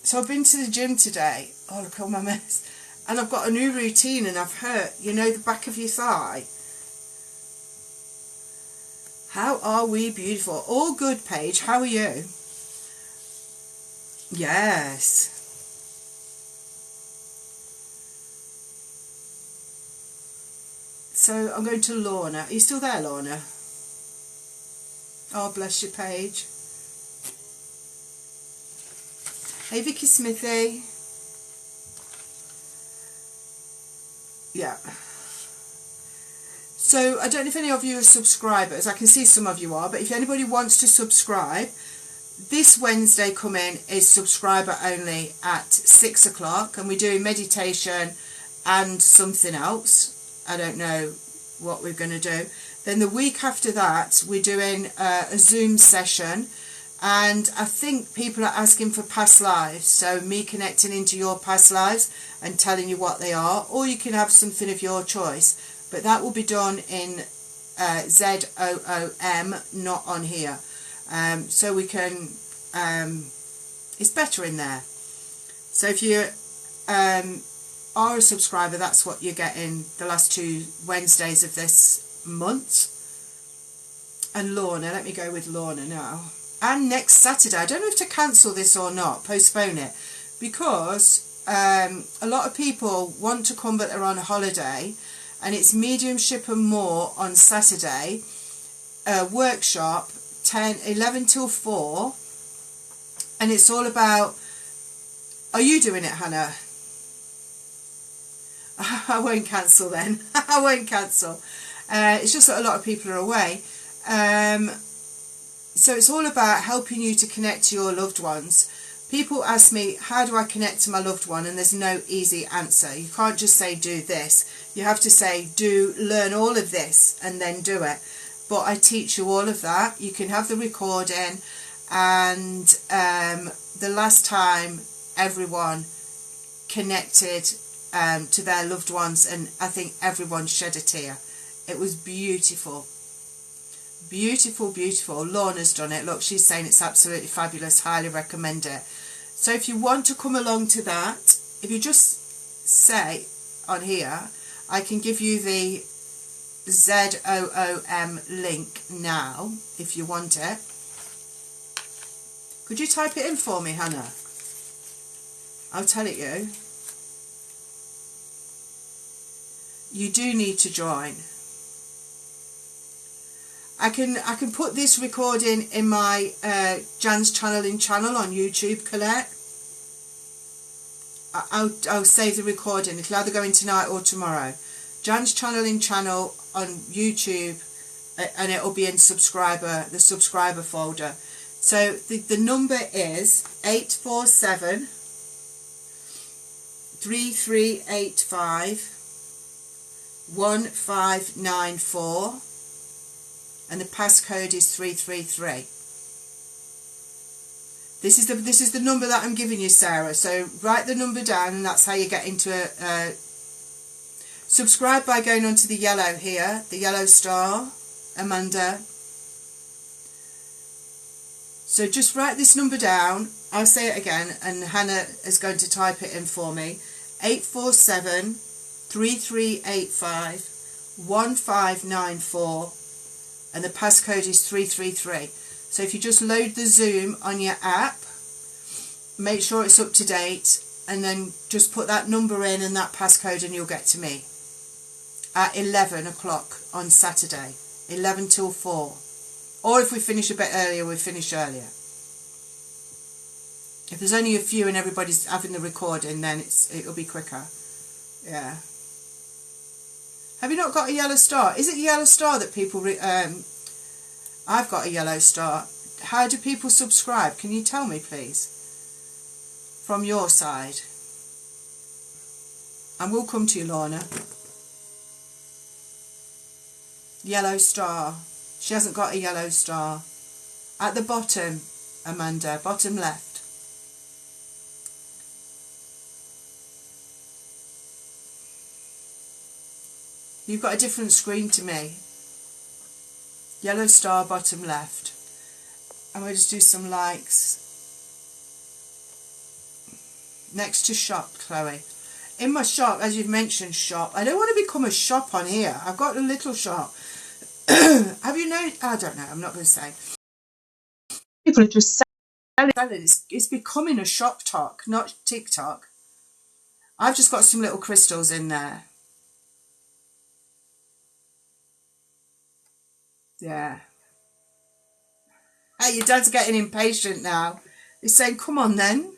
Speaker 1: So I've been to the gym today. Oh, look at all my mess. And I've got a new routine and I've hurt, you know, the back of your thigh. How are we beautiful? All good, Paige. How are you? Yes. So I'm going to Lorna. Are you still there, Lorna? Oh, bless you, Paige. Hey, Vicky Smithy. Yeah. So I don't know if any of you are subscribers. I can see some of you are, but if anybody wants to subscribe, this Wednesday coming is subscriber only at 6 o'clock, and we're doing meditation and something else. I don't know what we're going to do. Then the week after that, we're doing a Zoom session, and I think people are asking for past lives, so me connecting into your past lives and telling you what they are, or you can have something of your choice, but that will be done in ZOOM, not on here. So we can, it's better in there. So if you are a subscriber, that's what you're getting the last 2 Wednesdays of this month. And Lorna, let me go with Lorna now. And next Saturday, I don't know if to cancel this or not, postpone it, because a lot of people want to come but they're on holiday, and it's Mediumship and More on Saturday, workshop 11 till 4, and it's all about, are you doing it, Hannah? I won't cancel then. I won't cancel. It's just that a lot of people are away. So it's all about helping you to connect to your loved ones. People ask me, how do I connect to my loved one? And there's no easy answer. You can't just say, do this. You have to say, learn all of this and then do it. But I teach you all of that. You can have the recording. And the last time everyone connected to their loved ones, and I think everyone shed a tear. It was beautiful. Beautiful, beautiful. Lorna's done it. Look, she's saying it's absolutely fabulous. Highly recommend it. So if you want to come along to that, if you just say on here, I can give you the ZOOM link now, if you want it. Could you type it in for me, Hannah? I'll tell it you. You do need to join. I can put this recording in my Jan's channeling channel on YouTube, Colette. I'll save the recording. It'll either go in tonight or tomorrow. Jan's channeling channel on YouTube, and it'll be in the subscriber folder. So the number is 847 3385 1594. And the passcode is 333. This is the number that I'm giving you, Sarah. So write the number down, and that's how you get into a subscribe by going onto the yellow here, the yellow star, Amanda. So just write this number down. I'll say it again, and Hannah is going to type it in for me. 847 3385 1594. And the passcode is 333. So if you just load the Zoom on your app, make sure it's up to date, and then just put that number in and that passcode, and you'll get to me at 11 o'clock on Saturday, 11 till 4. Or if we finish a bit earlier, we'll finish earlier. If there's only a few and everybody's having the recording, then it'll be quicker. Yeah. Have you not got a yellow star? Is it a yellow star that people... I've got a yellow star. How do people subscribe? Can you tell me, please? From your side. And we'll come to you, Lorna. Yellow star. She hasn't got a yellow star. At the bottom, Amanda. Bottom left. You've got a different screen to me. Yellow star, bottom left. And we'll just do some likes. Next to shop, Chloe. In my shop, as you've mentioned, shop. I don't want to become a shop on here. I've got a little shop. Have you known? I don't know. I'm not going to say. People are just selling. It's becoming a shop talk, not TikTok. I've just got some little crystals in there. Yeah. Hey, your dad's getting impatient now. He's saying, come on then.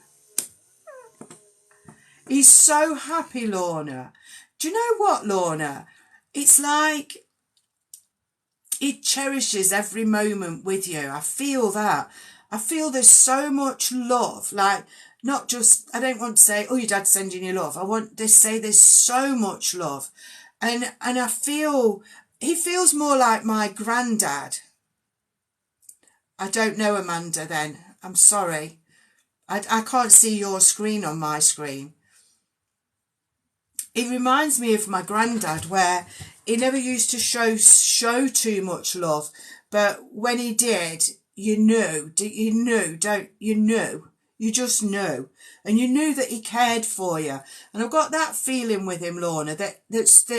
Speaker 1: He's so happy, Lorna. Do you know what, Lorna? It's like he cherishes every moment with you. I feel that. I feel there's so much love. Like, not just, I don't want to say, oh, your dad's sending you love. I want to say there's so much love. And I feel, he feels more like my granddad. I don't know, Amanda, then. I'm sorry. I can't see your screen on my screen. It reminds me of my granddad, where he never used to show too much love, but when he did, you just knew, and you knew that he cared for you. And I've got that feeling with him, Lorna, that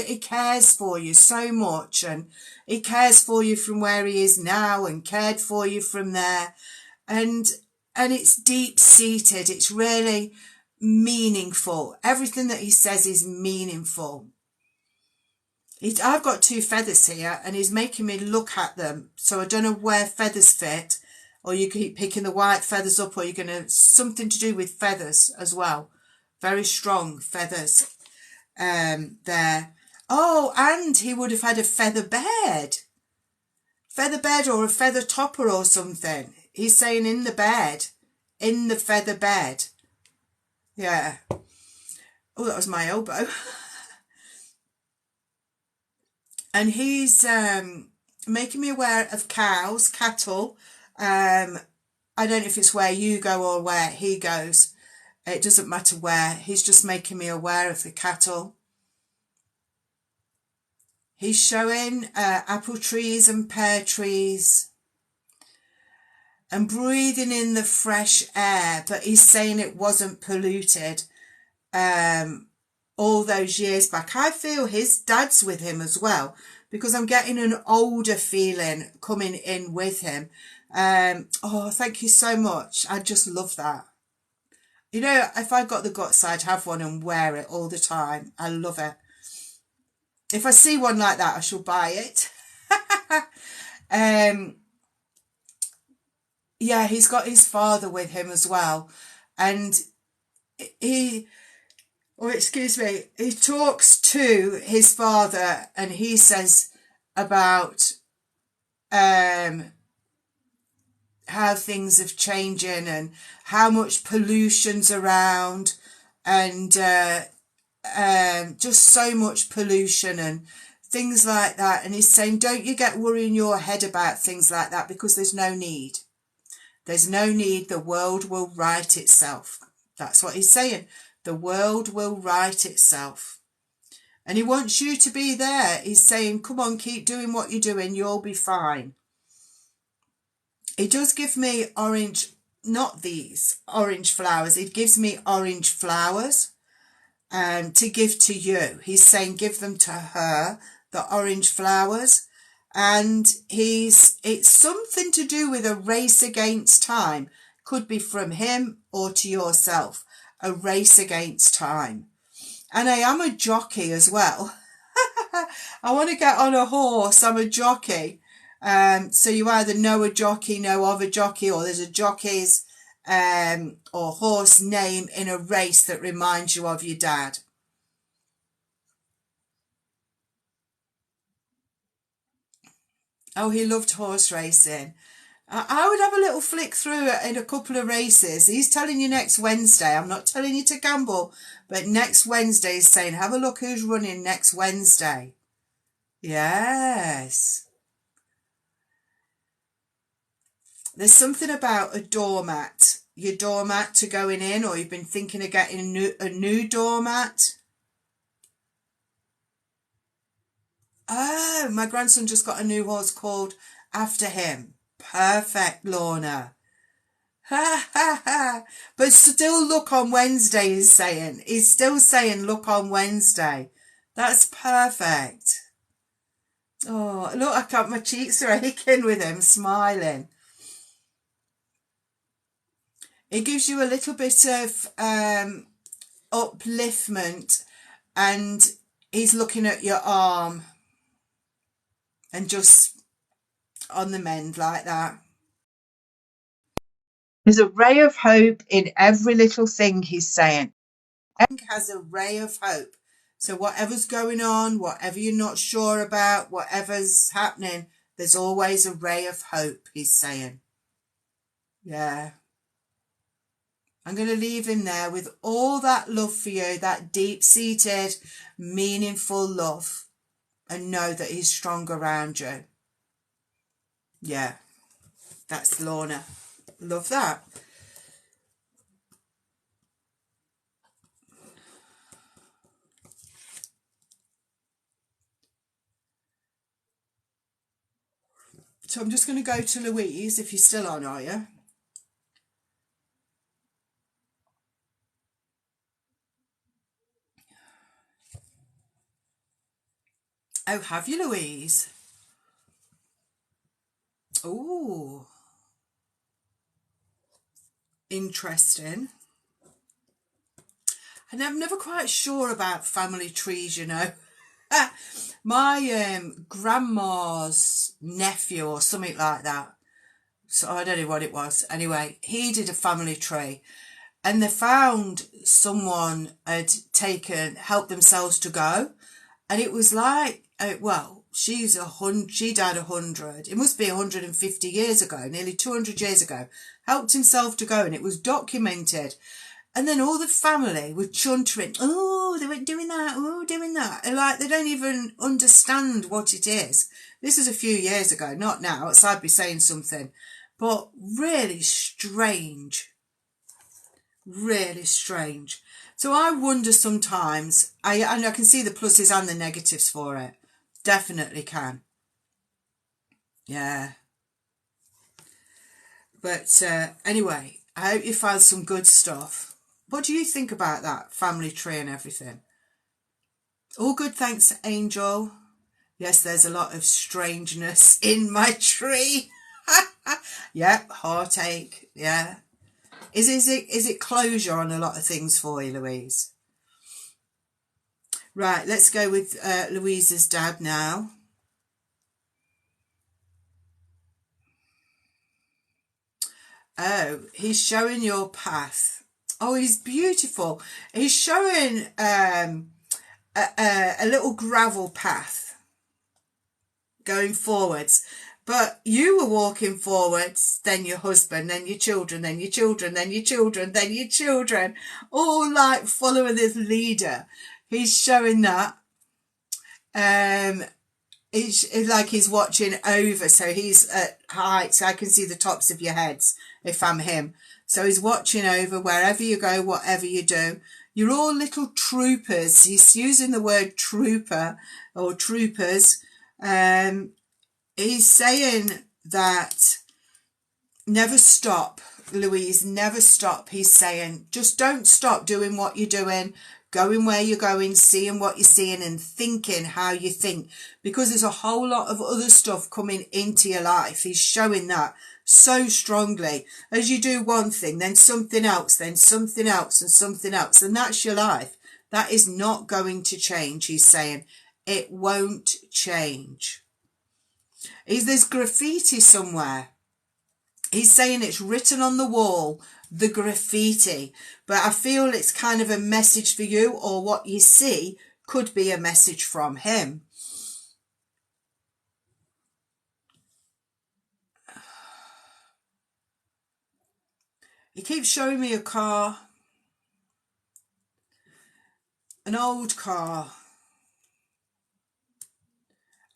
Speaker 1: he cares for you so much, and he cares for you from where he is now, and cared for you from there, and it's deep seated. It's really meaningful. Everything that he says is meaningful. I've got 2 feathers here, and he's making me look at them. So I don't know where feathers fit, or you keep picking the white feathers up, or you're going to, something to do with feathers as well. Very strong feathers there. Oh, and he would have had a feather bed. Feather bed or a feather topper or something. He's saying in the bed. In the feather bed. Yeah. Oh, that was my elbow. And he's making me aware of cows, cattle. I don't know if it's where you go or where he goes. It doesn't matter where. He's just making me aware of the cattle. He's showing apple trees and pear trees. And breathing in the fresh air. But he's saying it wasn't polluted. All those years back. I feel his dad's with him as well, because I'm getting an older feeling coming in with him. Oh, thank you so much. I just love that. You know, if I got the guts, I'd have one and wear it all the time. I love it. If I see one like that, I shall buy it. Yeah, he's got his father with him as well. And he talks to his father, and he says about how things have changing and how much pollution's around, and just so much pollution and things like that. And he's saying, don't you get worrying your head about things like that, because there's no need. There's no need. The world will right itself. That's what he's saying. The world will right itself. And he wants you to be there. He's saying, come on, keep doing what you're doing. You'll be fine. He does give me orange, not these orange flowers. He gives me orange flowers to give to you. He's saying, give them to her, the orange flowers. And it's something to do with a race against time. Could be from him or to yourself. A race against time. And I am a jockey as well. I want to get on a horse. I'm a jockey. So you either know a jockey, know of a jockey, or there's a jockey's or horse name in a race that reminds you of your dad. Oh, he loved horse racing. I would have a little flick through it in a couple of races. He's telling you next Wednesday. I'm not telling you to gamble, but next Wednesday he's saying, have a look who's running next Wednesday. Yes. There's something about a doormat. Your doormat to going in, or you've been thinking of getting a new doormat. Oh, my grandson just got a new horse called after him. Perfect, Lorna. Ha ha ha. But still look on Wednesday, he's saying. He's still saying look on Wednesday. That's perfect. Oh, look, I got my cheeks are aching with him smiling. It gives you a little bit of upliftment, and he's looking at your arm and just on the mend like that. There's a ray of hope in every little thing, he's saying. Everything has a ray of hope. So whatever's going on, whatever you're not sure about, whatever's happening, there's always a ray of hope, he's saying. Yeah. I'm going to leave him there with all that love for you, that deep-seated, meaningful love, and know that he's strong around you. Yeah, that's Lorna. Love that. So I'm just going to go to Louise, if you're still on, are you? Oh, have you, Louise? Oh, interesting. And I'm never quite sure about family trees, you know. My grandma's nephew or something like that, so I don't know what it was. Anyway, he did a family tree, and they found someone had helped themselves to go, and it was like, well, she died 100. It must be 150 years ago, nearly 200 years ago. Helped himself to go, and it was documented. And then all the family were chuntering, oh, they were doing that, oh, doing that. And like, they don't even understand what it is. This is a few years ago, not now, else I'd be saying something. But really strange. Really strange. So I wonder sometimes, and I can see the pluses and the negatives for it. Definitely can. Yeah. But anyway, I hope you found some good stuff. What do you think about that family tree and everything? All good, thanks, Angel. Yes, there's a lot of strangeness in my tree. Yep, heartache. Yeah. Is it closure on a lot of things for you, Louise? Right, let's go with Louise's dad now. Oh, he's showing your path. Oh, he's beautiful. He's showing a little gravel path going forwards. But you were walking forwards, then your husband, then your children, then your children, then your children, then your children, all like following this leader. He's showing that. It's like he's watching over, so he's at height, so I can see the tops of your heads if I'm him. So he's watching over wherever you go, whatever you do. You're all little troopers. He's using the word trooper or troopers. He's saying that never stop, Louise, never stop. He's saying just don't stop doing what you're doing, going where you're going, seeing what you're seeing and thinking how you think, because there's a whole lot of other stuff coming into your life. He's showing that so strongly. As you do one thing, then something else, then something else and something else. And that's your life. That is not going to change, he's saying. It won't change. There's graffiti somewhere. He's saying it's written on the wall, the graffiti, but I feel it's kind of a message for you, or what you see could be a message from him. He keeps showing me a car, an old car.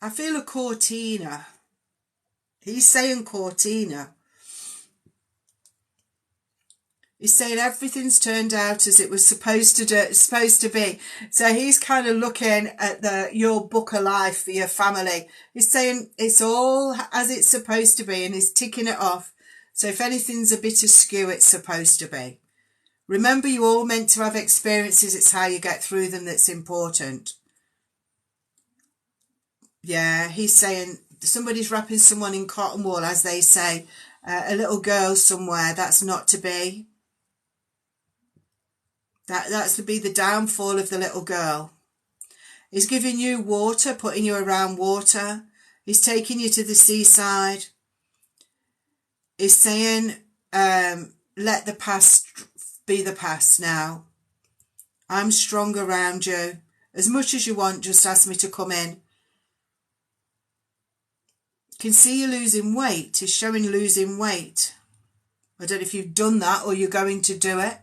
Speaker 1: I feel a Cortina. He's saying Cortina. He's saying everything's turned out as it was supposed to be. So he's kind of looking at your book of life for your family. He's saying it's all as it's supposed to be, and he's ticking it off. So if anything's a bit askew, it's supposed to be. Remember, you're all meant to have experiences. It's how you get through them that's important. Yeah, he's saying somebody's wrapping someone in cotton wool, as they say. A little girl somewhere. That's not to be. That's to be the downfall of the little girl. He's giving you water, putting you around water. He's taking you to the seaside. He's saying, let the past be the past now. I'm strong around you. As much as you want, just ask me to come in. Can see you losing weight. He's showing losing weight. I don't know if you've done that or you're going to do it.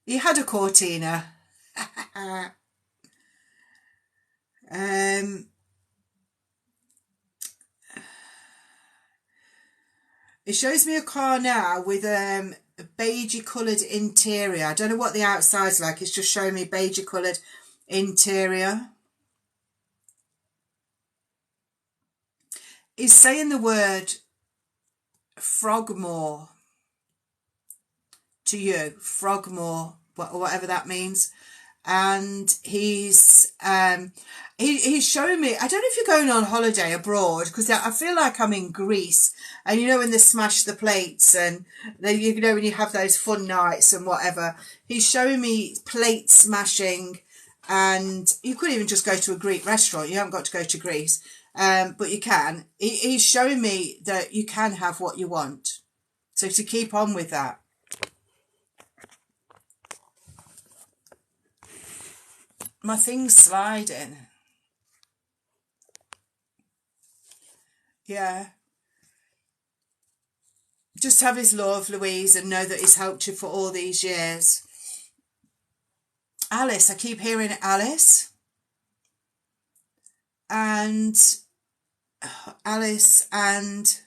Speaker 1: You had a Cortina. It shows me a car now with a beigey coloured interior. I don't know what the outside's like. It's just showing me beigey coloured interior. It's saying the word Frogmore to you. Frogmore, whatever that means. And he's showing me, I don't know if you're going on holiday abroad, because I feel like I'm in Greece, and you know when they smash the plates, and then you know when you have those fun nights and whatever. He's showing me plate smashing, and you could even just go to a Greek restaurant. You haven't got to go to Greece, but you can. He's showing me that you can have what you want, so to keep on with that. My thing's sliding. Yeah. Just have his love, Louise, and know that he's helped you for all these years. Alice, I keep hearing Alice. And Alice and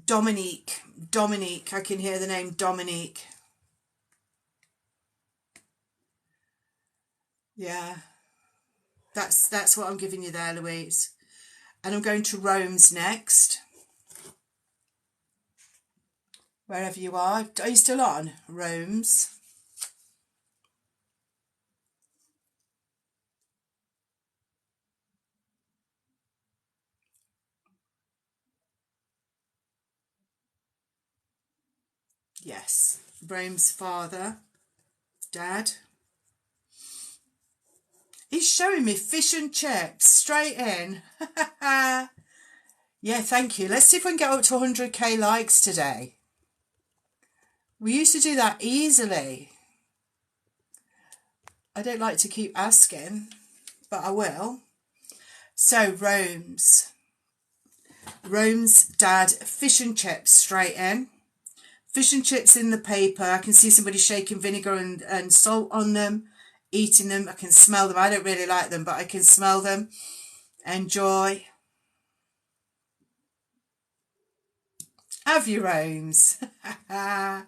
Speaker 1: Dominique. Dominique, I can hear the name Dominique. Yeah. That's what I'm giving you there, Louise. And I'm going to Rome's next. Wherever you are. Are you still on? Rome's. Yes. Rome's father. Dad. He's showing me fish and chips straight in. Yeah, thank you. Let's see if we can get up to 100k likes today. We used to do that easily. I don't like to keep asking, but I will. So, Rome's dad, fish and chips straight in. Fish and chips in the paper. I can see somebody shaking vinegar and salt on them. Eating them. I can smell them. I don't really like them, but I can smell them. Enjoy. Have your Rome's. I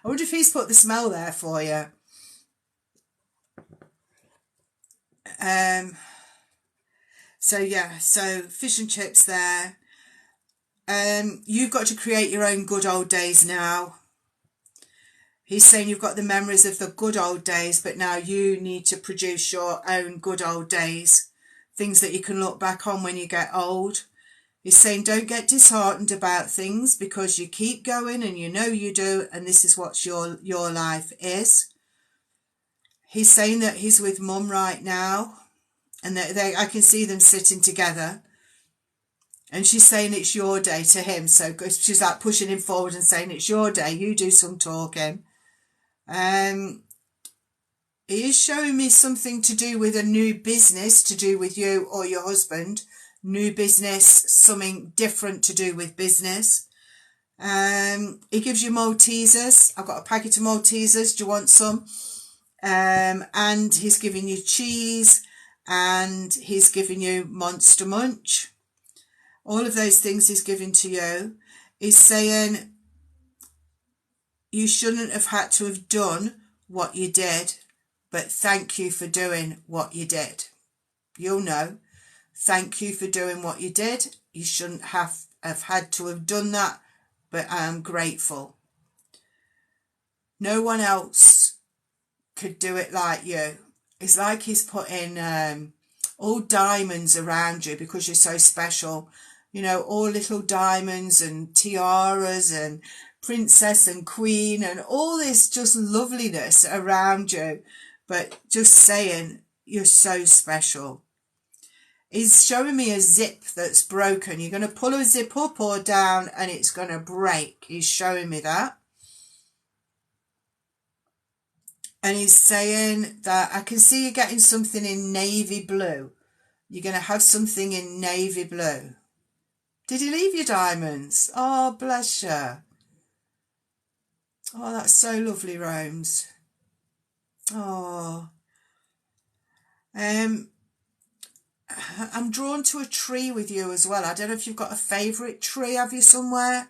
Speaker 1: wonder if he's put the smell there for you. So yeah, so fish and chips there. You've got to create your own good old days now. He's saying you've got the memories of the good old days, but now you need to produce your own good old days. Things that you can look back on when you get old. He's saying don't get disheartened about things because you keep going and you know you do, and this is what your life is. He's saying that he's with Mum right now, and that I can see them sitting together. And she's saying it's your day to him. So she's like pushing him forward and saying it's your day. You do some talking. He is showing me something to do with a new business to do with you or your husband. New business, something different to do with business. He gives you Maltesers. I've got a packet of Maltesers. Do you want some? And he's giving you cheese, and he's giving you Monster Munch. All of those things he's giving to you. He's saying you shouldn't have had to have done what you did, but thank you for doing what you did. You'll know. Thank you for doing what you did. You shouldn't have had to have done that, but I am grateful. No one else could do it like you. It's like he's putting all diamonds around you because you're so special. You know, all little diamonds and tiaras and princess and queen and all this just loveliness around you. But just saying, you're so special. He's showing me a zip that's broken. You're going to pull a zip up or down and it's going to break. He's showing me that. And he's saying that I can see you getting something in navy blue. You're going to have something in navy blue. Did he leave you diamonds? Oh, bless you. Oh, that's so lovely, Romes. Oh. I'm drawn to a tree with you as well. I don't know if you've got a favourite tree, have you, somewhere?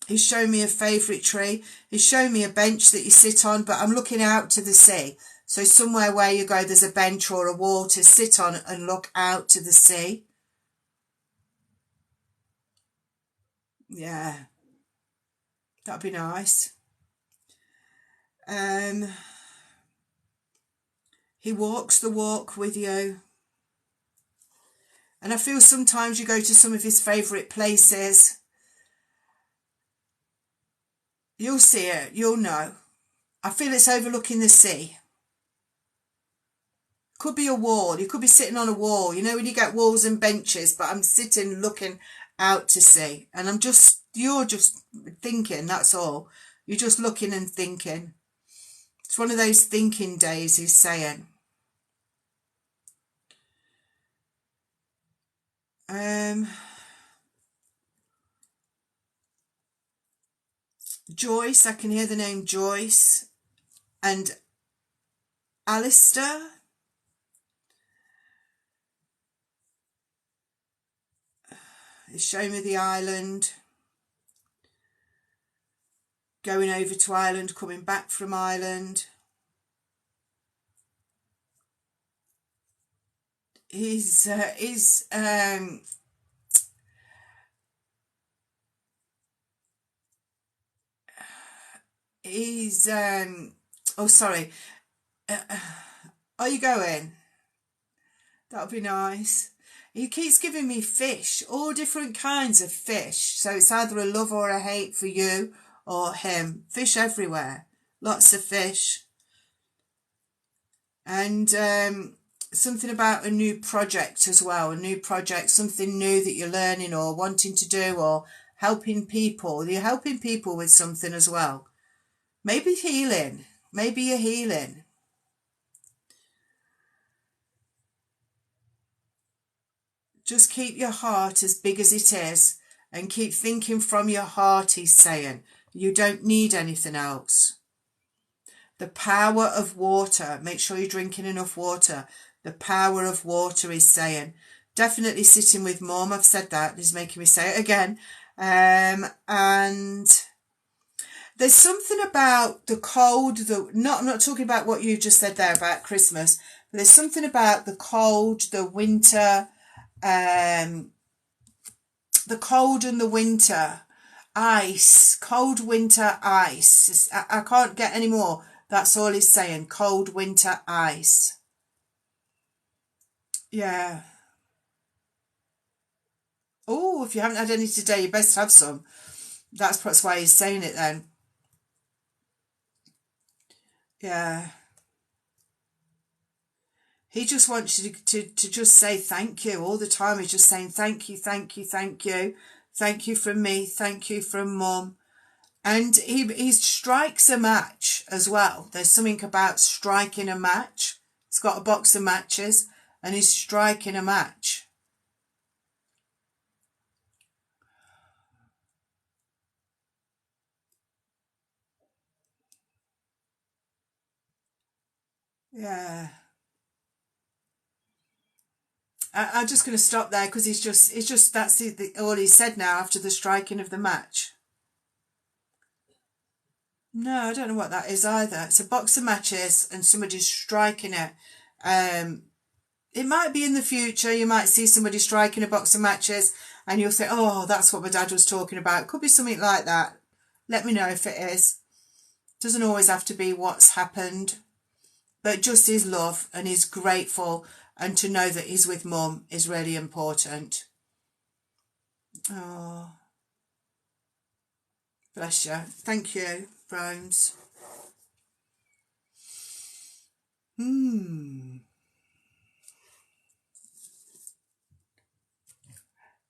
Speaker 1: He's shown me a favourite tree. He's shown me a bench that you sit on, but I'm looking out to the sea. So somewhere where you go, there's a bench or a wall to sit on and look out to the sea. Yeah. That'd be nice. He walks the walk with you. And I feel sometimes you go to some of his favourite places. You'll see it. You'll know. I feel it's overlooking the sea. Could be a wall. You could be sitting on a wall. You know when you get walls and benches, but I'm sitting looking out to sea. And you're just thinking, that's all. You're just looking and thinking. It's one of those thinking days, he's saying. Joyce, I can hear the name Joyce. And Alistair. He's showing me the island. Going over to Ireland, coming back from Ireland. He's oh sorry, are you going? That would be nice. He keeps giving me fish, all different kinds of fish, so it's either a love or a hate for you or him. Fish everywhere, lots of fish. And something about a new project as well, a new project, something new that you're learning or wanting to do or helping people. You're helping people with something as well. Maybe healing. Maybe you're healing. Just keep your heart as big as it is and keep thinking from your heart, he's saying. You don't need anything else. The power of water. Make sure you're drinking enough water. The power of water, he's saying. Definitely sitting with Mum. I've said that. He's making me say it again. And there's something about the cold. I'm not talking about what you just said there about Christmas. But there's something about the cold, the winter, the cold and the winter. Ice. Cold winter ice. I can't get any more. That's all he's saying. Cold winter ice. Yeah. Oh, if you haven't had any today, you best have some. That's why he's saying it then. Yeah. He just wants you to just say thank you all the time. He's just saying thank you, thank you, thank you. Thank you from me. Thank you from Mum. And he strikes a match as well. There's something about striking a match. He's got a box of matches and he's striking a match. Yeah. I'm just going to stop there because it's just that's all he said now after the striking of the match. No, I don't know what that is either. It's a box of matches and somebody's striking it. It might be in the future. You might see somebody striking a box of matches and you'll think, oh, that's what my dad was talking about. Could be something like that. Let me know if it is. Doesn't always have to be what's happened, but just his love and he's grateful, and to know that he's with mum is really important. Oh, bless you. Thank you, Rose.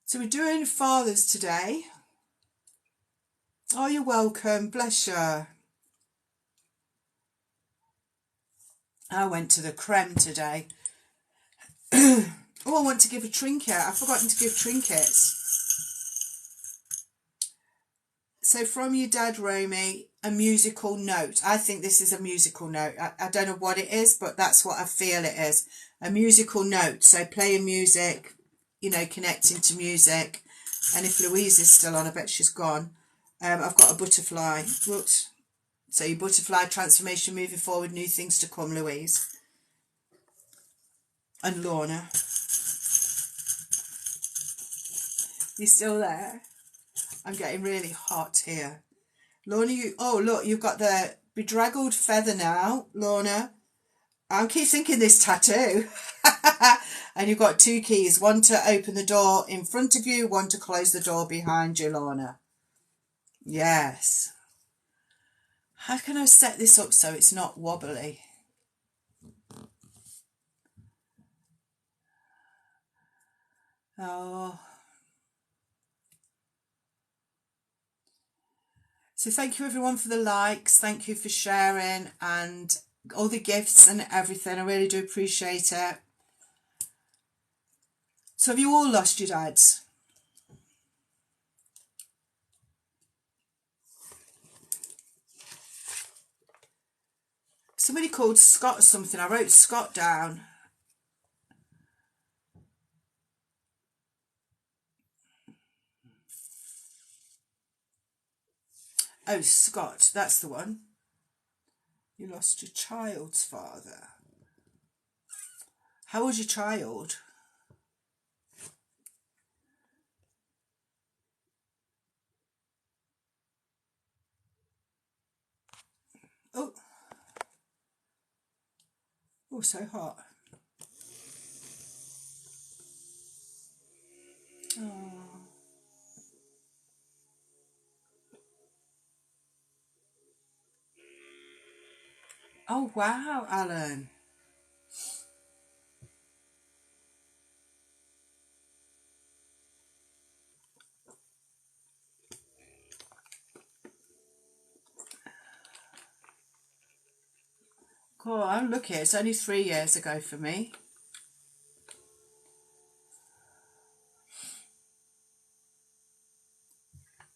Speaker 1: So we're doing fathers today. Oh, you're welcome. Bless you. I went to the creme today. Oh, I want to give a trinket. I've forgotten to give trinkets. So from your dad, Romy, a musical note. I think this is a musical note. I don't know what it is, but that's what I feel it is. A musical note. So playing music, you know, connecting to music. And if Louise is still on, I bet she's gone. I've got a butterfly. Whoops. So your butterfly transformation moving forward, new things to come, Louise. And Lorna. You still there? I'm getting really hot here. Lorna, oh, look, you've got the bedraggled feather now, Lorna. I keep thinking this tattoo. And you've got two keys, one to open the door in front of you, one to close the door behind you, Lorna. Yes. How can I set this up so it's not wobbly? Oh. So thank you everyone for the likes. Thank you for sharing and all the gifts and everything. I really do appreciate it. So have you all lost your dads? Somebody called Scott something. I wrote Scott down. Oh, Scott, that's the one. You lost your child's father. How old's your child? Oh. Oh, so hot. Oh. Oh, wow, Alan. Cool, I'm lucky. It's only 3 years ago for me.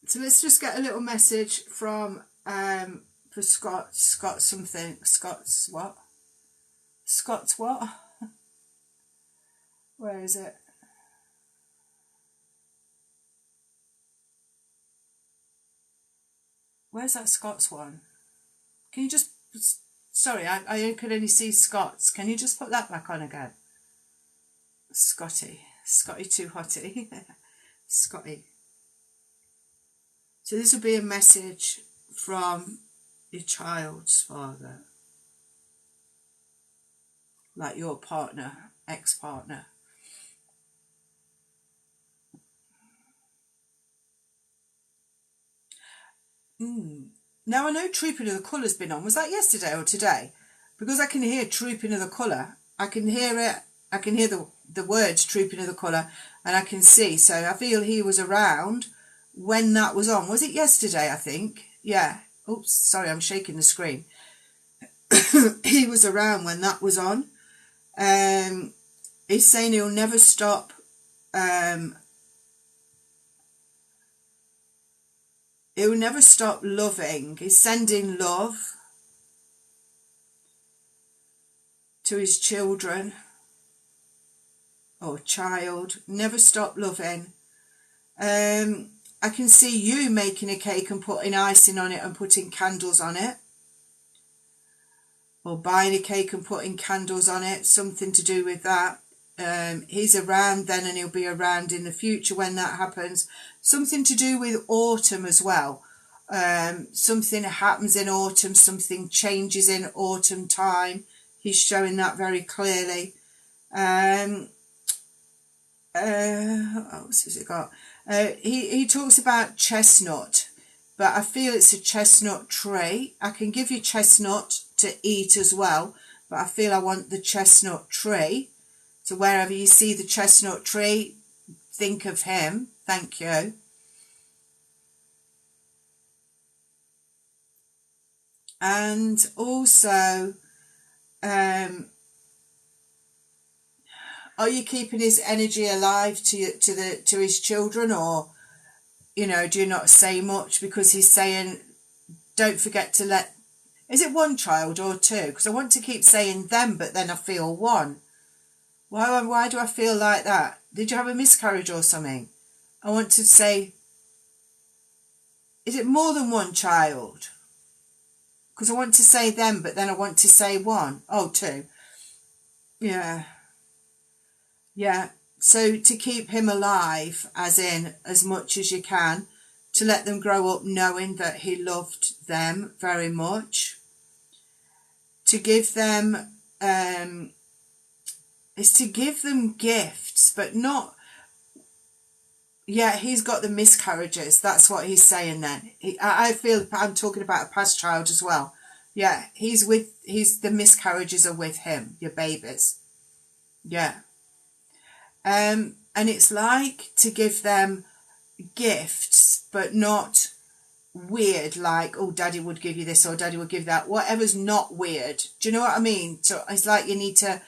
Speaker 1: So let's just get a little message from for Scott. Scott something. Scott's what? Scott's what? Where is it? Where's that Scott's one? Can you just... Sorry, I could only see Scott's. Can you just put that back on again? Scotty. Scotty too hotty. Scotty. So this will be a message from your child's father. Like your partner, ex-partner. Now I know Trooping of the Colour's been on. Was that yesterday or today? Because I can hear Trooping of the Colour. I can hear it. I can hear the words Trooping of the Colour, and I can see. So I feel he was around when that was on. Was it yesterday, I think? Yeah. Oops, sorry, I'm shaking the screen. He was around when that was on. He's saying he'll never stop he'll never stop loving. He's sending love to his children or child. Never stop loving. I can see you making a cake and putting icing on it and putting candles on it. Or buying a cake and putting candles on it, something to do with that. He's around then, and he'll be around in the future when that happens. Something to do with autumn as well. Something happens in autumn, something changes in autumn time. He's showing that very clearly. What else has it got? He talks about chestnut, but I feel it's a chestnut tree. I can give you chestnut to eat as well, but I feel I want the chestnut tree. So wherever you see the chestnut tree, think of him. Thank you. And also, are you keeping his energy alive to his children, or do you not say much? Because he's saying, don't forget to let. Is it one child or two? Because I want to keep saying them, but then I feel one. Why do I feel like that? Did you have a miscarriage or something? I want to say, is it more than one child? Because I want to say them, but then I want to say one. Oh, two. Yeah. Yeah. So to keep him alive, as in as much as you can, to let them grow up knowing that he loved them very much. To give them, is to give them gifts, but not. Yeah, he's got the miscarriages. That's what he's saying then. I feel I'm talking about a past child as well. Yeah, the miscarriages are with him, your babies. Yeah. And it's like to give them gifts, but not weird, like, oh, daddy would give you this or daddy would give that. Whatever's not weird. Do you know what I mean? So it's like you need to,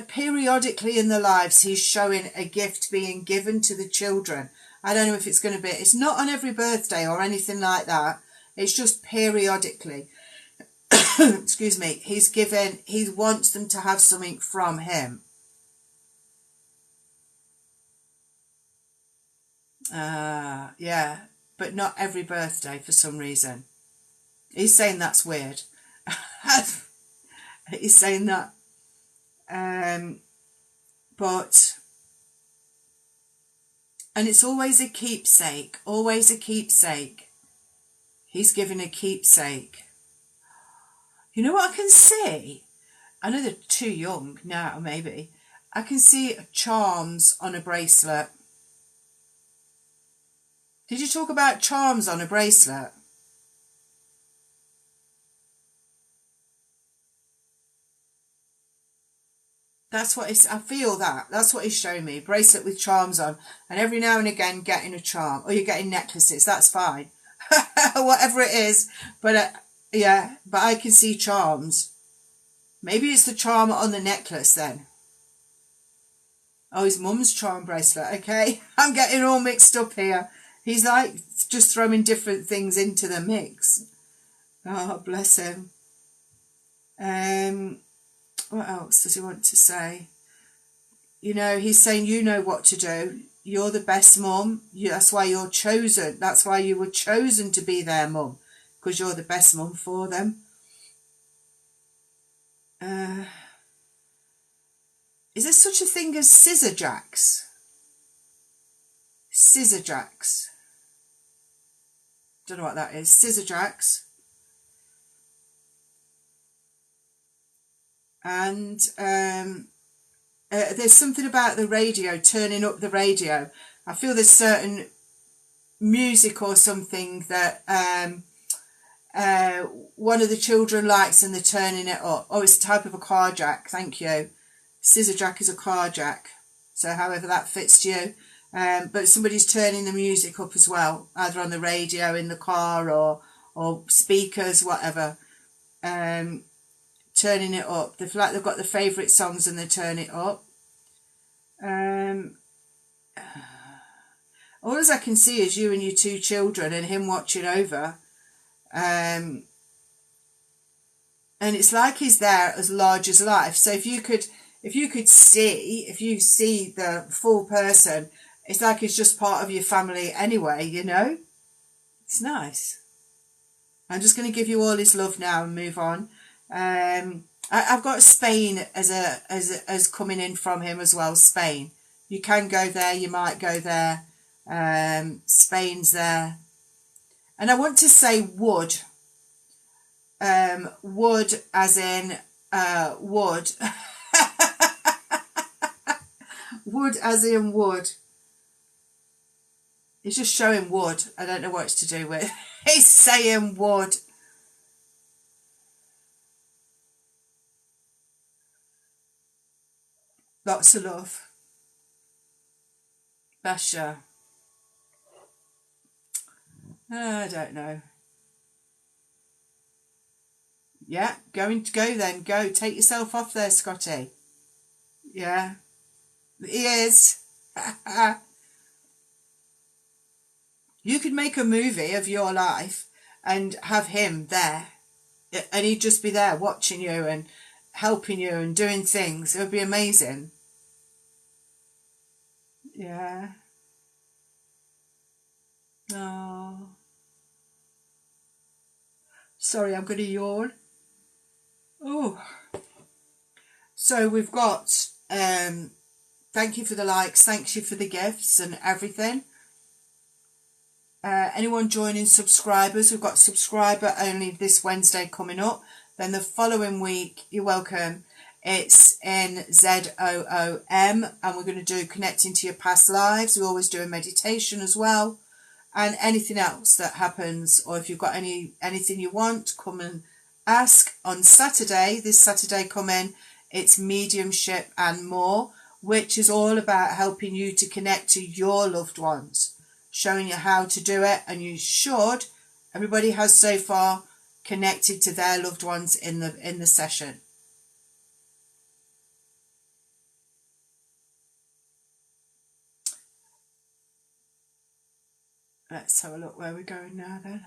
Speaker 1: periodically in their lives, he's showing a gift being given to the children. I don't know if it's going to be, it's not on every birthday or anything like that. It's just periodically. Excuse me. He wants them to have something from him. Yeah, but not every birthday for some reason. He's saying that's weird. He's saying that. But, and it's always a keepsake, always a keepsake. He's giving a keepsake. You know what I can see? I know they're too young now, maybe. I can see charms on a bracelet. Did you talk about charms on a bracelet? That's what I feel that. That's what he's showing me. Bracelet with charms on. And every now and again getting a charm. Or you're getting necklaces. That's fine. Whatever it is. But yeah, but I can see charms. Maybe it's the charm on the necklace then. Oh, his mum's charm bracelet. Okay. I'm getting all mixed up here. He's like just throwing different things into the mix. Oh, bless him. What else does he want to say? He's saying you know what to do. You're the best mum. That's why you're chosen. That's why you were chosen to be their mum. Because you're the best mum for them. Is there such a thing as scissor jacks? Scissor jacks. Don't know what that is. Scissor jacks. And there's something about the radio, turning up the radio. I feel there's certain music or something that one of the children likes and they're turning it up. Oh, it's a type of a car jack. Thank you. Scissor jack is a car jack. So however that fits you. But somebody's turning the music up as well, either on the radio, in the car, or speakers, whatever. Turning it up. They feel like they've got the favourite songs and they turn it up. All as I can see is you and your two children and him watching over. And it's like he's there as large as life. So if you see the full person, It's like he's just part of your family anyway, you know. It's nice. I'm just going to give you all his love now and move on. I've got Spain as coming in from him as well. Spain. You can go there. You might go there. Spain's there. And I want to say wood. Wood as in wood. Wood as in wood. He's just showing wood. I don't know what it's to do with. He's saying wood. Lots of love. Basha. I don't know. Yeah, going to go then. Go. Take yourself off there, Scotty. Yeah. He is. You could make a movie of your life and have him there. And he'd just be there watching you and helping you and doing things. It would be amazing. Yeah. Oh. Sorry, I'm going to yawn. Oh. So we've got, thank you for the likes, thank you for the gifts and everything. Anyone joining subscribers, we've got subscriber only this Wednesday coming up. Then the following week, you're welcome, it's in ZOOM, and we're going to do Connecting to Your Past Lives. We always do a meditation as well, and anything else that happens, or if you've got anything you want, come and ask. On Saturday, this Saturday coming, it's Mediumship and More, which is all about helping you to connect to your loved ones, showing you how to do it, and you should. Everybody has so far connected to their loved ones in the session. Let's have a look where we're going now then.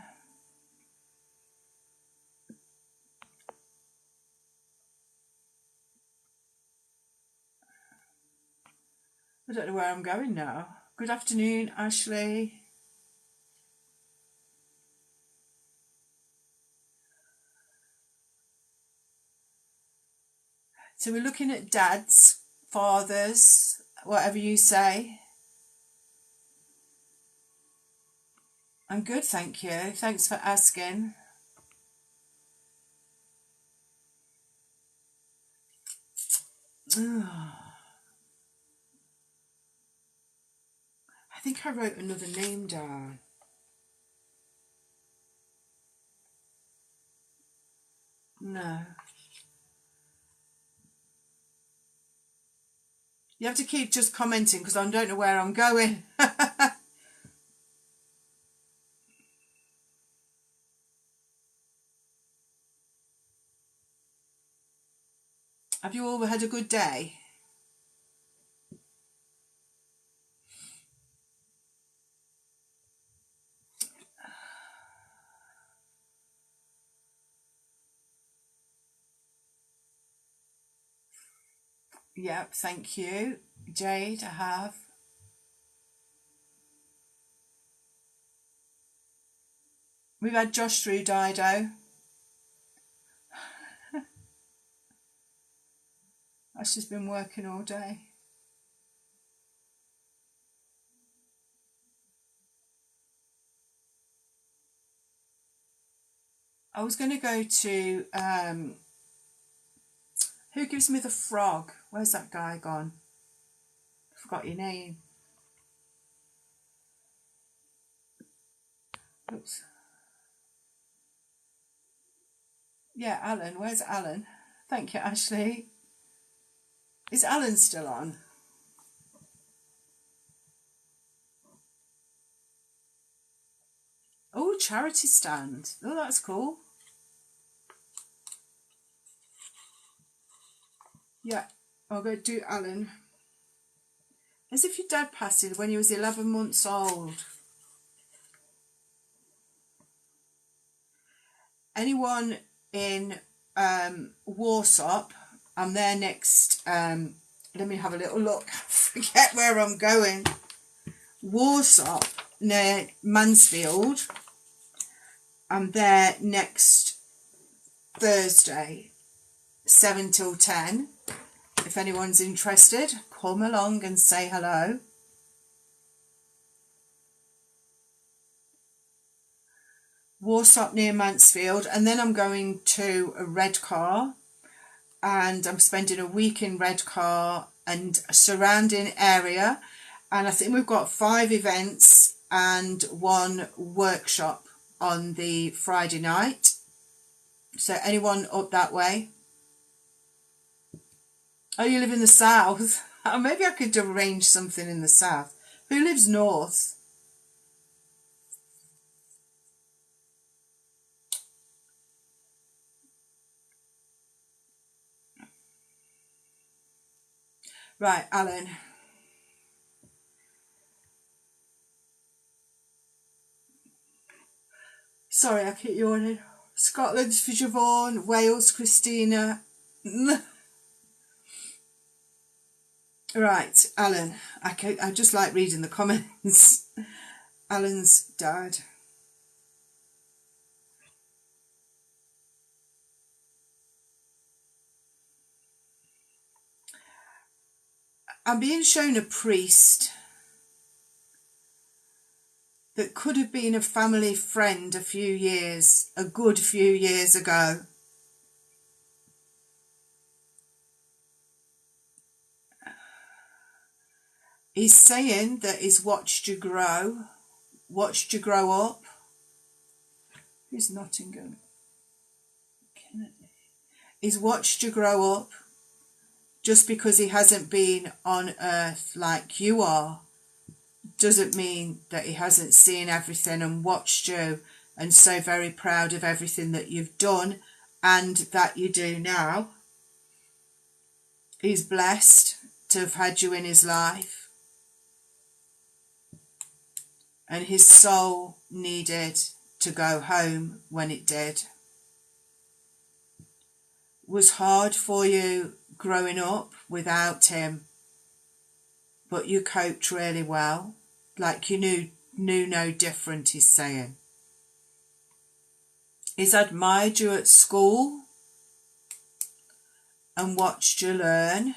Speaker 1: I don't know where I'm going now. Good afternoon, Ashley. So we're looking at dads, fathers, whatever you say. I'm good, thank you. Thanks for asking. I think I wrote another name down. No. You have to keep just commenting because I don't know where I'm going. Have you all had a good day? Yep, thank you. Jade, I have. We've had Josh through Dido. Ashley's been working all day. I was going to go to, who gives me the frog? Where's that guy gone? I forgot your name. Oops. Yeah, Alan. Where's Alan? Thank you, Ashley. Is Alan still on? Oh, charity stand. Oh, that's cool. Yeah, I'll go do Alan. As if your dad passed it when he was 11 months old. Anyone in Warsop, I'm there next. Let me have a little look. Forget where I'm going. Warsaw near Mansfield. I'm there next Thursday, 7 till 10. If anyone's interested, come along and say hello. Warsaw near Mansfield, and then I'm going to a Redcar, and I'm spending a week in Redcar and surrounding area, and I think we've got 5 events and 1 workshop on the Friday night. So anyone up that way? Oh, you live in the south? Maybe I could arrange something in the south. Who lives north? Right, Alan. Sorry, I keep yawning. Scotland's for Siobhan, Wales, Christina. Right, Alan. I just like reading the comments. Alan's dad. I'm being shown a priest that could have been a family friend a good few years ago. He's saying that he's watched you grow up. Who's Nottingham? He's watched you grow up. Just because he hasn't been on earth like you are doesn't mean that he hasn't seen everything and watched you, and so very proud of everything that you've done and that you do now. He's blessed to have had you in his life, and his soul needed to go home when it did. It was hard for you growing up without him, but you coped really well, like you knew no different, he's saying. He's admired you at school and watched you learn,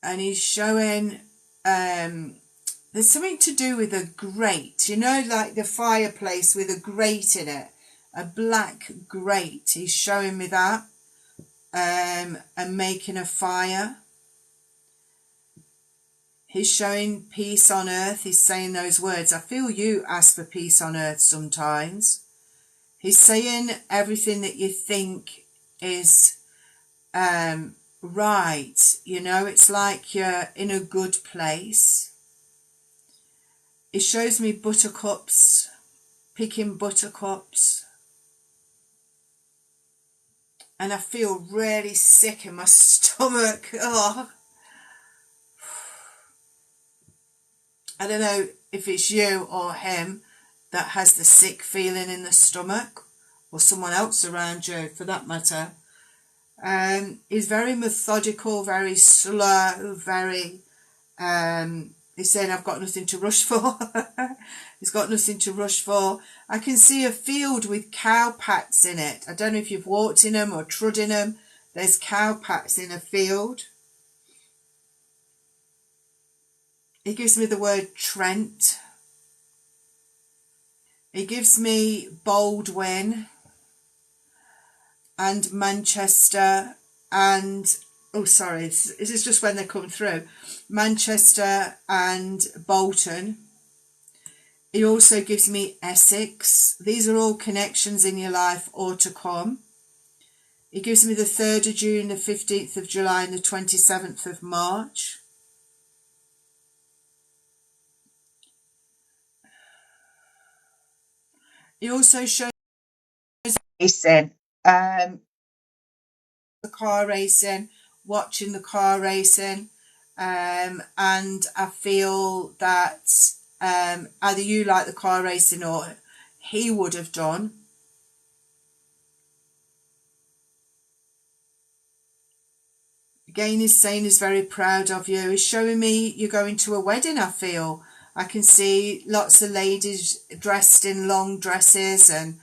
Speaker 1: and he's showing there's something to do with a grate, like the fireplace with a grate in it, a black grate. He's showing me that, and making a fire. He's showing peace on earth. He's saying those words. I feel you ask for peace on earth sometimes. He's saying everything that you think is right. It's like you're in a good place. It shows me buttercups, picking buttercups. And I feel really sick in my stomach. Oh. I don't know if it's you or him that has the sick feeling in the stomach, or someone else around you for that matter. He's very methodical, very slow, very he's saying I've got nothing to rush for. He's got nothing to rush for. I can see a field with cow pats in it. I don't know if you've walked in them or trod in them. There's cow pats in a field. He gives me the word Trent. He gives me Baldwin and Manchester and, oh sorry, this is just when they come through, Manchester and Bolton. He also gives me Essex. These are all connections in your life or to come. He gives me the 3rd of June, the 15th of July and the 27th of March. He also shows racing, the car racing, watching the car racing, and I feel that either you like the car racing or he would have done. It Again, he's saying he's very proud of you. He's showing me you're going to a wedding, I feel. I can see lots of ladies dressed in long dresses, and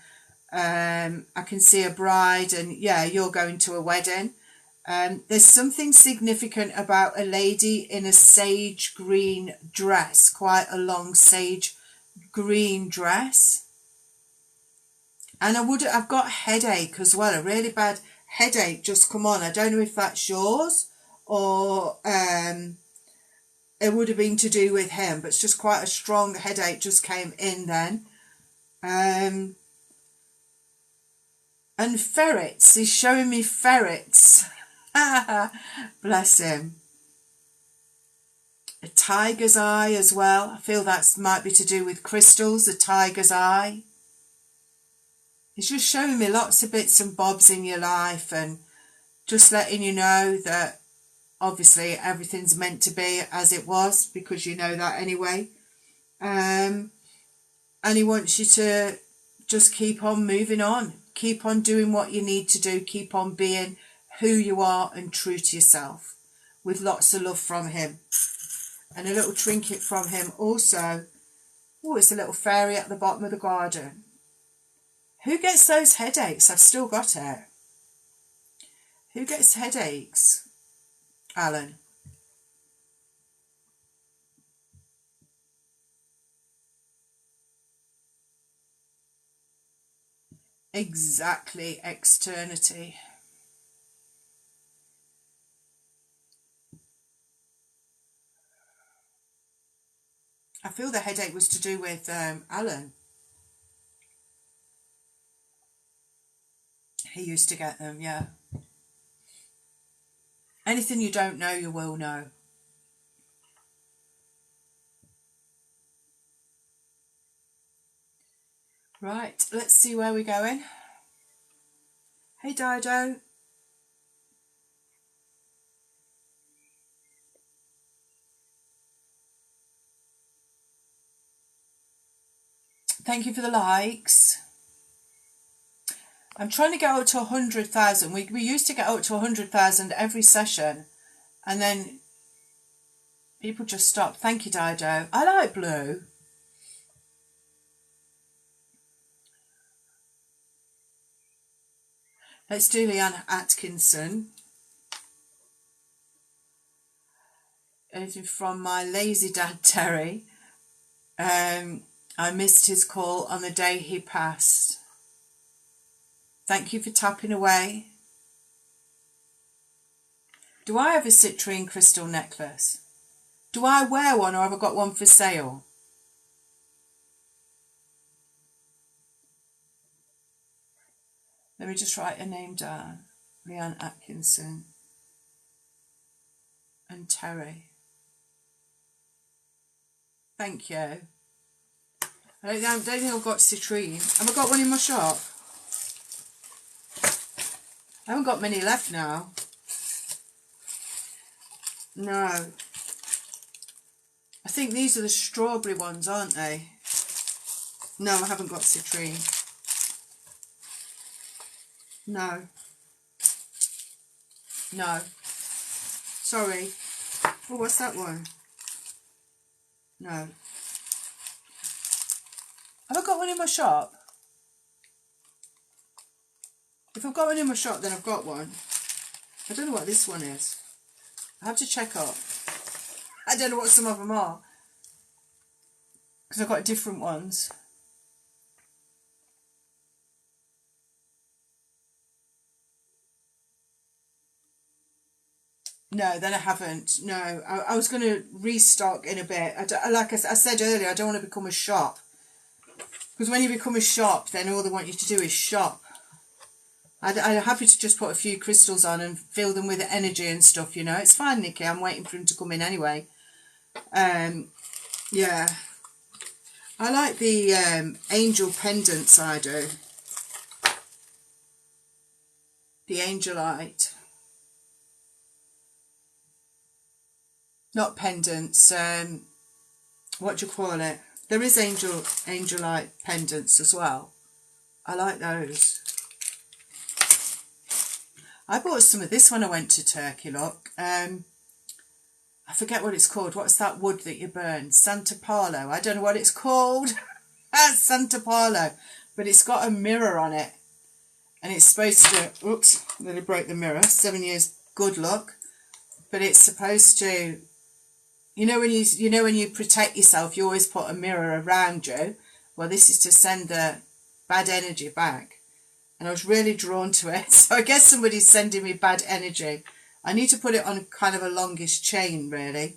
Speaker 1: I can see a bride, and yeah, you're going to a wedding. There's something significant about a lady in a sage green dress, quite a long sage green dress. And I've got a headache as well, a really bad headache just come on. I don't know if that's yours or it would have been to do with him, but it's just quite a strong headache just came in then. And ferrets, he's showing me ferrets. Bless him. A tiger's eye as well. I feel that might be to do with crystals, a tiger's eye. He's just showing me lots of bits and bobs in your life and just letting you know that obviously everything's meant to be as it was, because you know that anyway. And he wants you to just keep on moving on. Keep on doing what you need to do. Keep on being who you are and true to yourself, with lots of love from him. And a little trinket from him also. Oh, it's a little fairy at the bottom of the garden. Who gets those headaches? I've still got it. Who gets headaches? Alan. Exactly, externity. I feel the headache was to do with Alan. He used to get them, yeah. Anything you don't know, you will know. Right, let's see where we're going. Hey, Dido. Thank you for the likes. I'm trying to get up to 100,000. We used to get up to 100,000 every session, and then people just stopped. Thank you, Dido. I like blue. Let's do Leanne Atkinson. Anything from my lazy dad, Terry. I missed his call on the day he passed. Thank you for tapping away. Do I have a citrine crystal necklace? Do I wear one, or have I got one for sale? Let me just write a name down. Leanne Atkinson and Terry. Thank you. I don't think I've got citrine. Have I got one in my shop? I haven't got many left now. No. I think these are the strawberry ones, aren't they? No, I haven't got citrine. No. No. Sorry. Oh, what's that one? No. Have I got one in my shop? If I've got one in my shop, then I've got one. I don't know what this one is. I have to check up. I don't know what some of them are, because I've got different ones. No, then I haven't. No, I was going to restock in a bit. Like I said earlier, I don't want to become a shop. Because when you become a shop, then all they want you to do is shop. I'm happy to just put a few crystals on and fill them with energy and stuff, you know. It's fine, Nikki. I'm waiting for him to come in anyway. Yeah. I like the angel pendants, I do. The angelite. Not pendants, what do you call it? There is angelite pendants as well. I like those. I bought some of this when I went to Turkey, look. I forget what it's called. What's that wood that you burn? Santa Paulo. I don't know what it's called. Santa Paulo. But it's got a mirror on it. And it's supposed to... Oops, nearly broke the mirror. 7 years good luck. But it's supposed to... You know when you protect yourself, you always put a mirror around you. Well, this is to send the bad energy back. And I was really drawn to it. So I guess somebody's sending me bad energy. I need to put it on kind of a longish chain, really.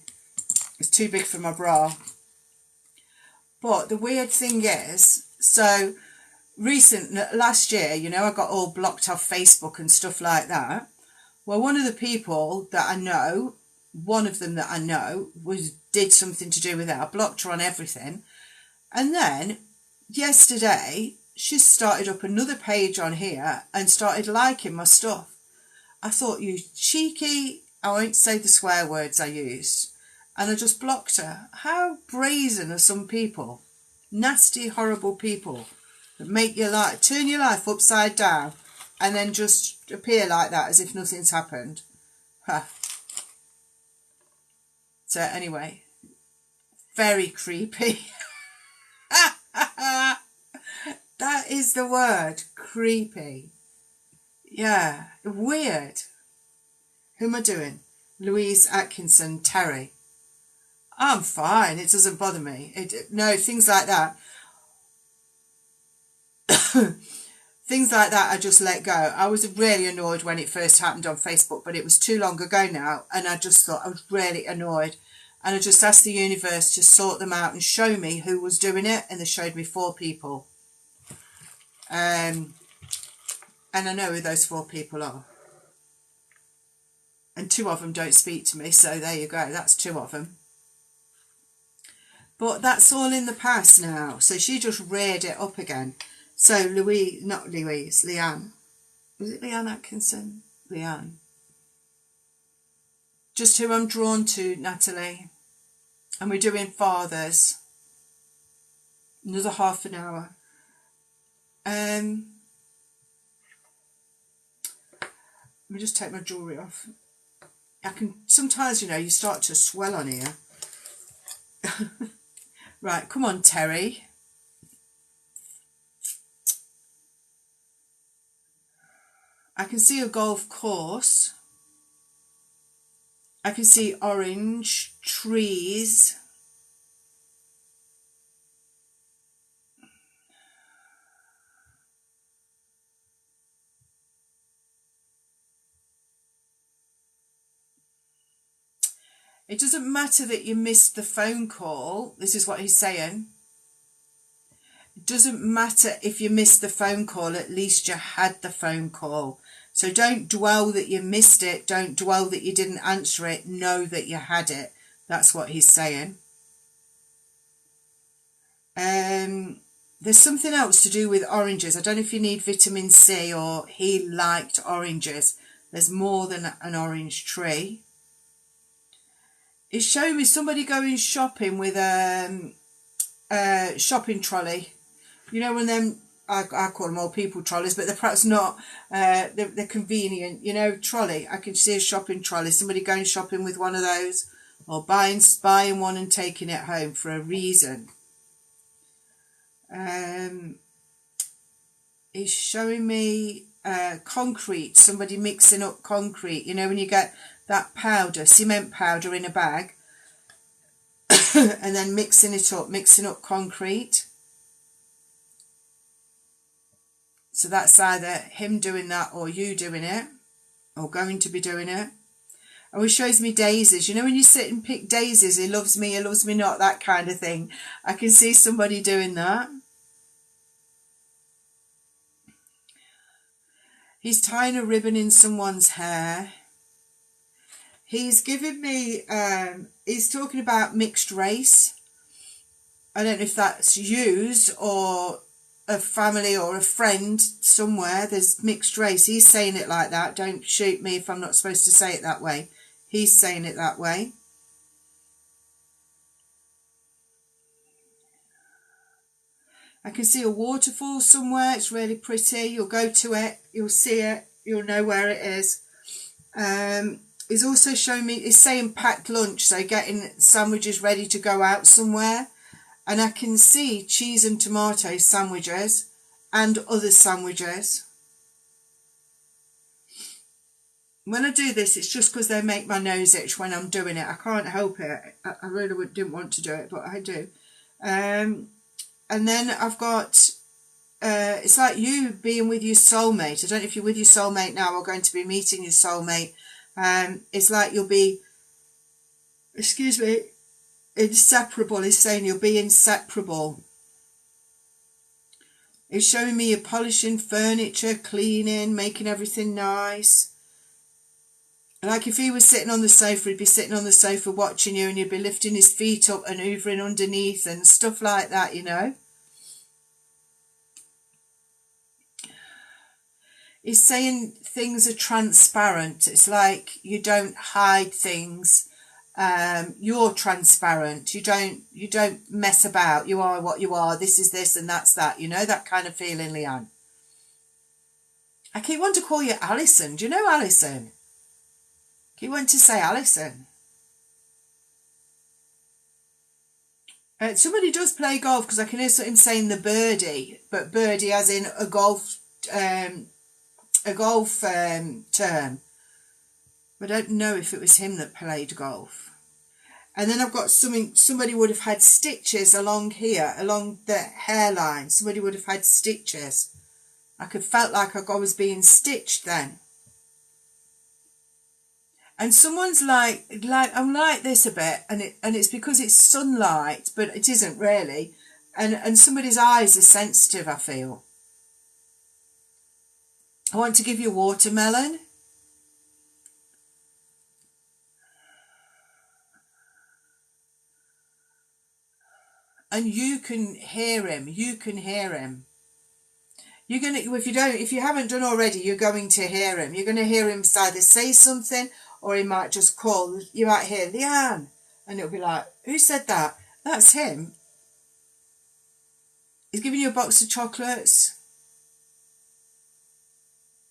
Speaker 1: It's too big for my bra. But the weird thing is, so last year, you know, I got all blocked off Facebook and stuff like that. Well, one of the people that I know, one of them that I know, did something to do with it. I blocked her on everything. And then yesterday, she started up another page on here and started liking my stuff. I thought, you cheeky, I won't say the swear words I used. And I just blocked her. How brazen are some people? Nasty, horrible people that make your life, turn your life upside down and then just appear like that as if nothing's happened. Huh. So anyway, very creepy. That is the word, creepy. Yeah, weird. Who am I doing? Louise Atkinson, Terry. I'm fine. It doesn't bother me. No, things like that. Things like that I just let go. I was really annoyed when it first happened on Facebook, but it was too long ago now, and I just thought I was really annoyed. And I just asked the universe to sort them out and show me who was doing it, and they showed me 4 people. And I know who those 4 people are. And 2 of them don't speak to me, so there you go. That's 2 of them. But that's all in the past now. So she just reared it up again. So Leanne. Was it Leanne Atkinson? Leanne. Just who I'm drawn to, Natalie. And we're doing fathers. Another half an hour. Let me just take my jewellery off. I can sometimes, you know, you start to swell on here. Right, come on, Terry. I can see a golf course. I can see orange trees. It doesn't matter that you missed the phone call. This is what he's saying. It doesn't matter if you missed the phone call. At least you had the phone call. So don't dwell that you missed it. Don't dwell that you didn't answer it. Know that you had it. That's what he's saying. There's something else to do with oranges. I don't know if you need vitamin C or he liked oranges. There's more than an orange tree. It's showing me somebody going shopping with a shopping trolley. You know, when them, I call them old people trolleys, but they're perhaps not, they're convenient, you know, trolley. I can see a shopping trolley, somebody going shopping with one of those, or buying one and taking it home for a reason. It's showing me concrete, somebody mixing up concrete. You know, when you get that powder, cement powder in a bag, and then mixing up concrete. So that's either him doing that or you doing it, or going to be doing it. Oh, it shows me daisies. You know, when you sit and pick daisies, he loves me not, that kind of thing. I can see somebody doing that. He's tying a ribbon in someone's hair. He's giving me, he's talking about mixed race. I don't know if that's yous or a family or a friend somewhere. There's mixed race. He's saying it like that. Don't shoot me if I'm not supposed to say it that way. He's saying it that way. I can see a waterfall somewhere. It's really pretty. You'll go to it. You'll see it. you'll know where it is. He's also showing me, he's saying packed lunch, so getting sandwiches ready to go out somewhere. And I can see cheese and tomato sandwiches and other sandwiches. When I do this, it's just because they make my nose itch when I'm doing it. I can't help it. I really didn't want to do it, but I do. And then I've got, it's like you being with your soulmate. I don't know if you're with your soulmate now or going to be meeting your soulmate. It's like you'll be, excuse me, inseparable. It's saying you'll be inseparable. It's showing me you polishing furniture, cleaning, making everything nice. Like if he was sitting on the sofa, he'd be sitting on the sofa watching you, and you'd be lifting his feet up and hoovering underneath and stuff like that, you know. He's saying things are transparent. It's like you don't hide things. You're transparent. You don't mess about. You are what you are. This is this and that's that. You know, that kind of feeling, Leanne. I keep wanting to call you Alison. Do you know Alison? I keep wanting to say Alison. Somebody does play golf, because I can hear him saying the birdie, but birdie as in a golf term. I don't know if it was him that played golf. And then I've got somebody would have had stitches along here, along the hairline. Somebody would have had stitches. I could felt like I was being stitched then. And someone's like I'm like this a bit, and it's because it's sunlight, but it isn't really. And somebody's eyes are sensitive, I feel. I want to give you watermelon. And you can hear him. You can hear him. You're gonna, if you haven't done already, you're going to hear him. You're going to hear him either say something, or he might just call. You might hear Leanne, and it'll be like, who said that? That's him. He's giving you a box of chocolates.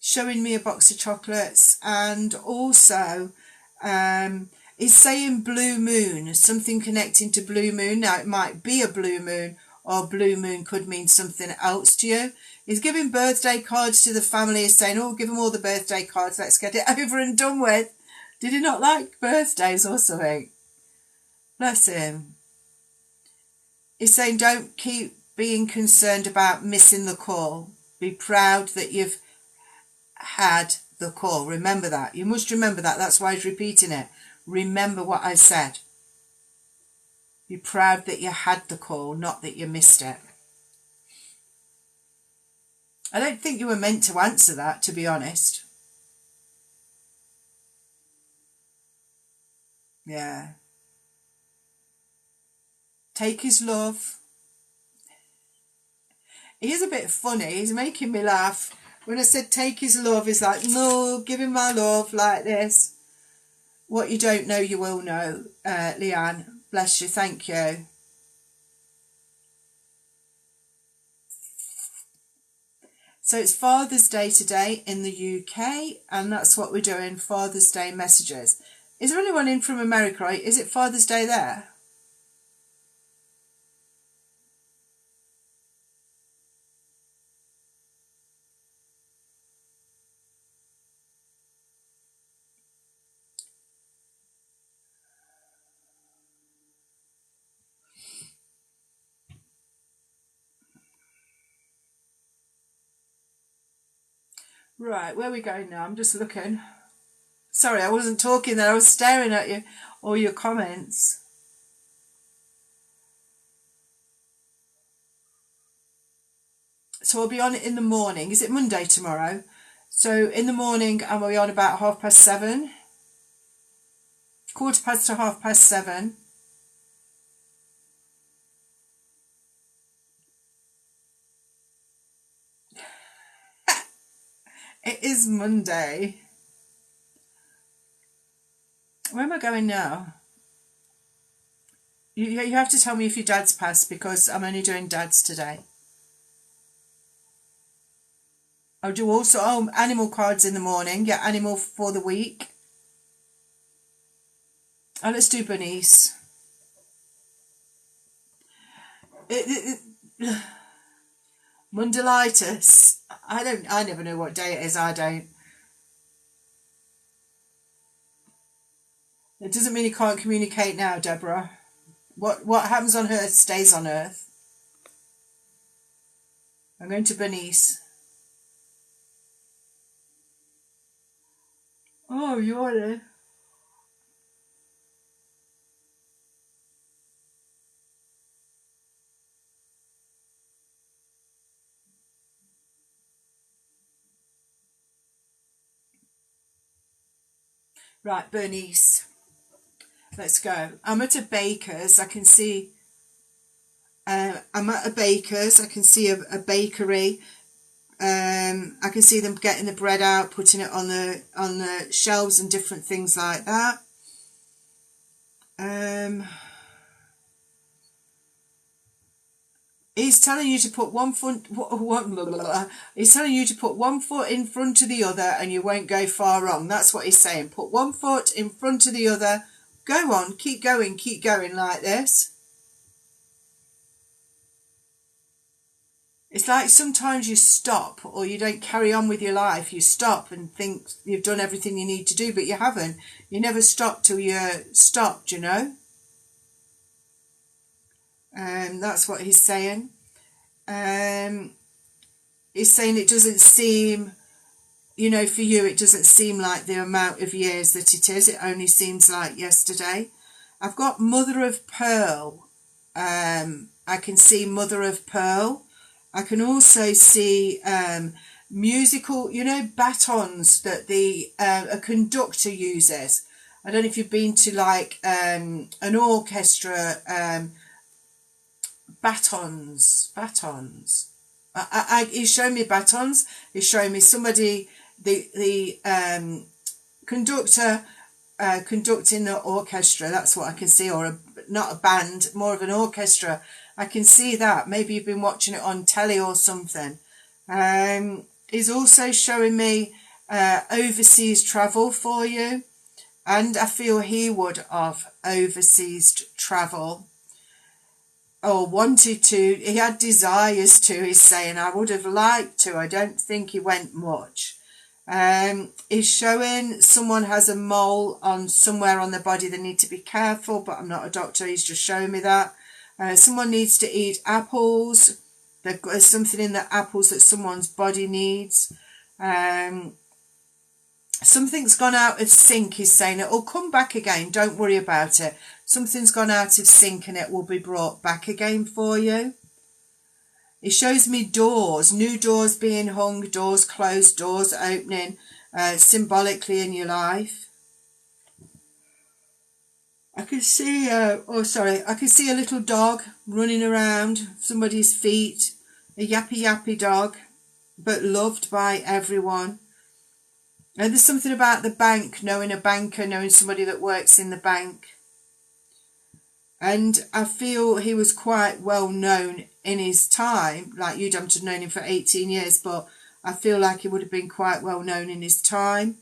Speaker 1: Showing me a box of chocolates, and also he's saying blue moon, something connecting to blue moon. Now it might be a blue moon, or blue moon could mean something else to you. He's giving birthday cards to the family. He's saying, oh, give them all the birthday cards, let's get it over and done with. Did he not like birthdays or something? Bless him. He's saying, don't keep being concerned about missing the call. Be proud that you've had the call. Remember that. You must remember that. That's why he's repeating it. Remember what I said. Be proud that you had the call, not that you missed it. I don't think you were meant to answer that, to be honest. Yeah. Take his love. He is a bit funny. He's making me laugh. When I said take his love, he's like, no, give him my love like this. What you don't know, you will know, Leanne. Bless you. Thank you. So it's Father's Day today in the UK, and that's what we're doing, Father's Day messages. Is there anyone in from America? Right? Is it Father's Day there? Right, where are we going now? I'm just looking. Sorry, I wasn't talking there. I was staring at you, all your comments. So I'll be on it in the morning. Is it Monday tomorrow? So in the morning, and we'll be on about 7:30. 7:15 to 7:30. It is Monday. Where am I going now? You have to tell me if your dad's passed, because I'm only doing dads today. I'll do also animal cards in the morning. Yeah, animal for the week. Oh, let's do Bernice. Mundalitis. I never know what day it is. I don't. It doesn't mean you can't communicate now, Deborah. What happens on Earth stays on Earth. I'm going to Bernice. Oh, you're there. Right, Bernice. Let's go. I'm at a baker's. I can see. I'm at a baker's. I can see a bakery. I can see them getting the bread out, putting it on the shelves and different things like that. He's telling you to put he's telling you to put one foot in front of the other and you won't go far wrong. That's what he's saying. Put one foot in front of the other. Go on, keep going like this. It's like sometimes you stop or you don't carry on with your life. You stop and think you've done everything you need to do, but you haven't. You never stop till you're stopped, you know. That's what he's saying. He's saying it doesn't seem, you know, for you, it doesn't seem like the amount of years that it is. It only seems like yesterday. I've got Mother of Pearl. I can see Mother of Pearl. I can also see musical, you know, batons that a conductor uses. I don't know if you've been to like an orchestra, batons. He's showing me batons. He's showing me somebody, the conductor conducting the orchestra. That's what I can see, or not a band, more of an orchestra. I can see that. Maybe you've been watching it on telly or something. He's also showing me overseas travel for you, and I feel he would have overseas travel. Or wanted to. He had desires to. He's saying, I would have liked to. I don't think he went much. He's showing someone has a mole on somewhere on their body. They need to be careful, but I'm not a doctor. He's just showing me that. Someone needs to eat apples. There's something in the apples that someone's body needs. Something's gone out of sync, he's saying. It will come back again. Don't worry about it. Something's gone out of sync and it will be brought back again for you. It shows me doors, new doors being hung, doors closed, doors opening, symbolically in your life. I can see, I can see a little dog running around somebody's feet, a yappy dog, but loved by everyone. And there's something about the bank, knowing a banker, knowing somebody that works in the bank. And I feel he was quite well known in his time. Like you'd have known him for 18 years, but I feel like he would have been quite well known in his time.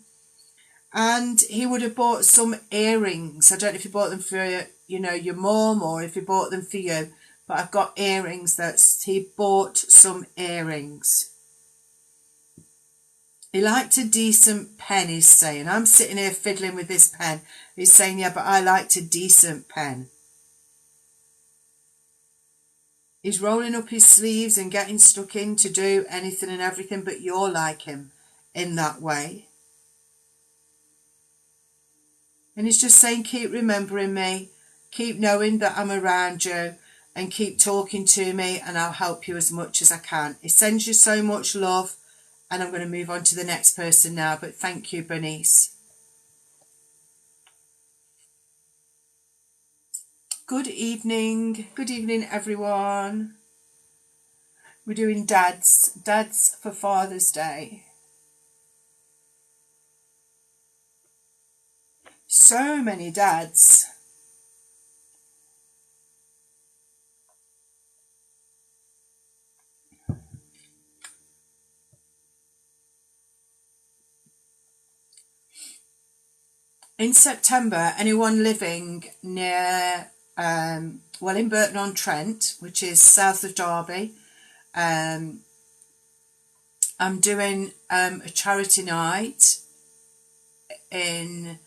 Speaker 1: And he would have bought some earrings. I don't know if he bought them for, you know, your mum or if he bought them for you. But I've got earrings he bought some earrings. He liked a decent pen, he's saying. I'm sitting here fiddling with this pen. He's saying, yeah, but I liked a decent pen. He's rolling up his sleeves and getting stuck in to do anything and everything, but you're like him in that way. And he's just saying, keep remembering me, keep knowing that I'm around you, and keep talking to me, and I'll help you as much as I can. He sends you so much love, and I'm going to move on to the next person now, but thank you, Bernice. Good evening, everyone. We're doing dads for Father's Day. So many dads. In September, anyone living near, well, in Burton-on-Trent, which is south of Derby, I'm doing a charity night in,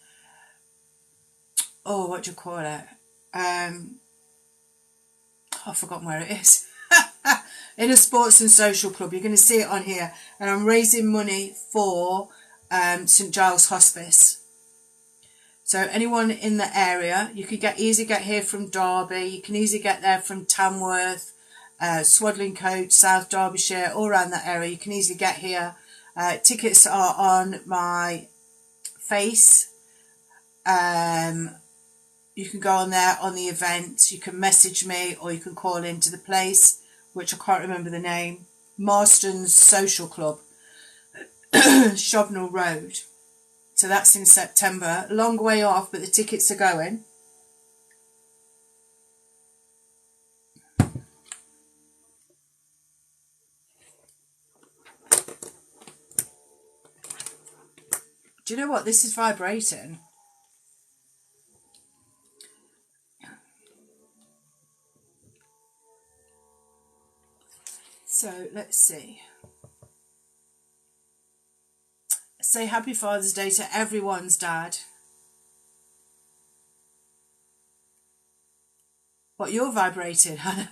Speaker 1: oh, what do you call it? I've forgotten where it is. In a sports and social club. You're going to see it on here. And I'm raising money for St Giles Hospice. So anyone in the area, you could easily get here from Derby. You can easily get there from Tamworth, Swaddling Coat, South Derbyshire, all around that area. You can easily get here. Tickets are on my face. You can go on there on the event. You can message me or you can call into the place, which I can't remember the name. Marston's Social Club, Shobnall Road. So that's in September. Long way off, but the tickets are going. Do you know what? This is vibrating. So let's see. Say Happy Father's Day to everyone's dad. What, you're vibrating, Hannah?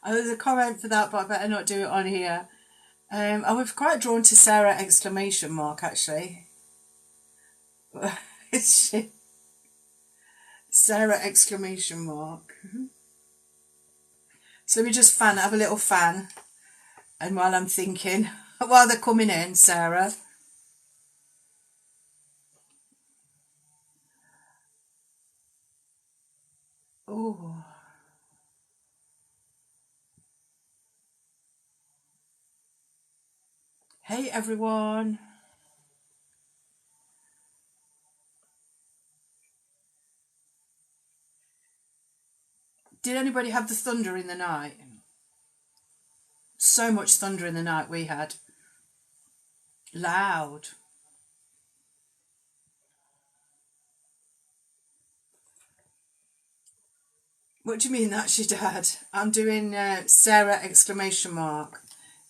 Speaker 1: There's a comment for that, but I better not do it on here. I was quite drawn to Sarah exclamation mark, actually. Is she? Sarah exclamation mark. So let me just have a little fan. And while I'm thinking, while they're coming in, Sarah. Oh. Hey, everyone. Did anybody have the thunder in the night? So much thunder in the night we had. Loud. What do you mean that's your dad? I'm doing Sarah exclamation mark.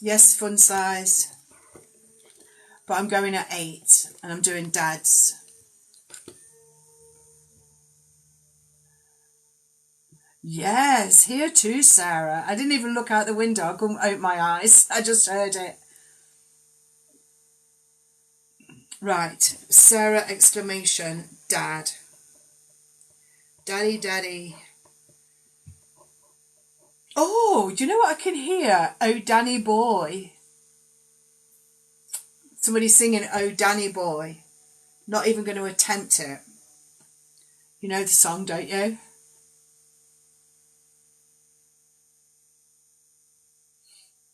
Speaker 1: Yes, fun size. But I'm going at 8 and I'm doing dad's. Yes, here too, Sarah. I didn't even look out the window. I couldn't open my eyes. I just heard it. Right, Sarah exclamation, dad. Daddy, daddy. Oh, do you know what I can hear? Oh, Danny boy. Somebody singing Oh, Danny boy. Not even going to attempt it. You know the song, don't you?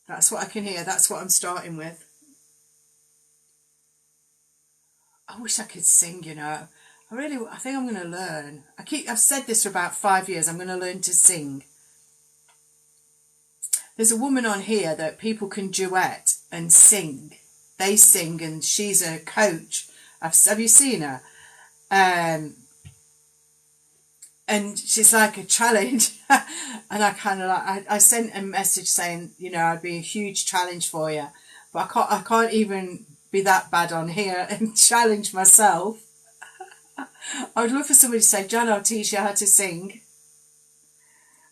Speaker 1: That's what I can hear. That's what I'm starting with. I wish I could sing, you know. I think I'm going to learn. I've said this for about 5 years. I'm going to learn to sing. There's a woman on here that people can duet and sing. They sing and she's a coach. Have you seen her? And she's like a challenge. And I kind of like, I sent a message saying, you know, I'd be a huge challenge for you. But I can't even be that bad on here and challenge myself. I would love for somebody to say, Jan, I'll teach you how to sing.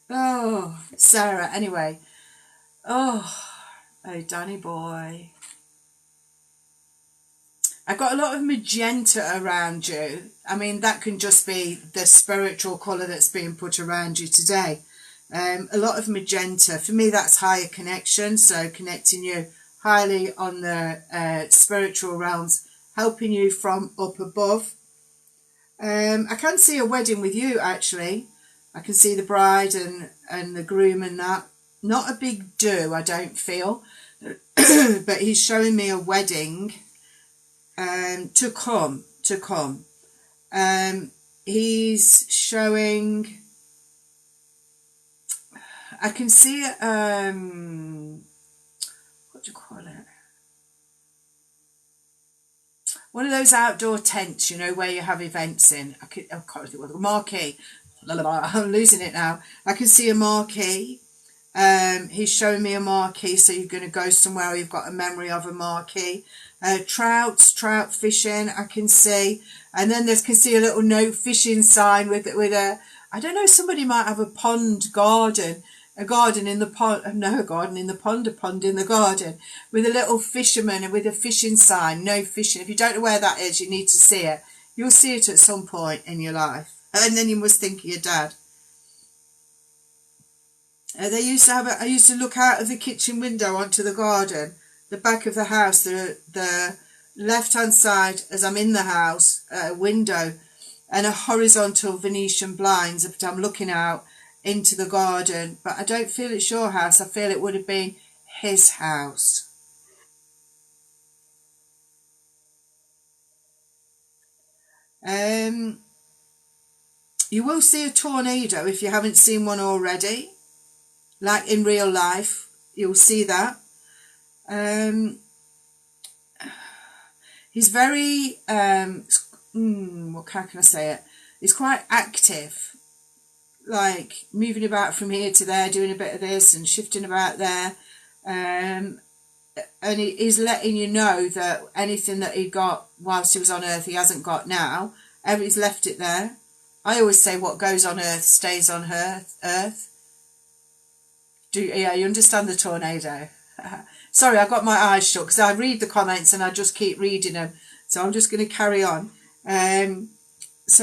Speaker 1: Oh, Sarah, anyway. Oh, Danny boy. I've got a lot of magenta around you. I mean, that can just be the spiritual colour that's being put around you today. A lot of magenta. For me, that's higher connection. So connecting you highly on the spiritual realms, helping you from up above. I can see a wedding with you, actually. I can see the bride and the groom and that. Not a big do, I don't feel. But he's showing me a wedding to come. He's showing... I can see... what do you call it? one of those outdoor tents, you know, where you have events in. I can't think what the marquee. I'm losing it now. I can see a marquee. He's showing me a marquee, so you're going to go somewhere where you've got a memory of a marquee. Trout fishing, I can see. And then can see a little no fishing sign with a, I don't know, somebody might have a garden in the pond, no, a garden in the pond, a pond in the garden, with a little fisherman and with a fishing sign, no fishing. If you don't know where that is, you need to see it. You'll see it at some point in your life. And then you must think of your dad. I used to look out of the kitchen window onto the garden, the back of the house, the left-hand side as I'm in the house, window, and a horizontal Venetian blinds. But I'm looking out into the garden, but I don't feel it's your house. I feel it would have been his house. You will see a tornado if you haven't seen one already. Like in real life, you'll see that. He's very, how can I say it? He's quite active, like moving about from here to there, doing a bit of this and shifting about there. And he's letting you know that anything that he got whilst he was on Earth, he hasn't got now. He's left it there. I always say what goes on Earth stays on Earth. You understand the tornado? Sorry, I got my eyes shut because I read the comments and I just keep reading them. So I'm just going to carry on. It's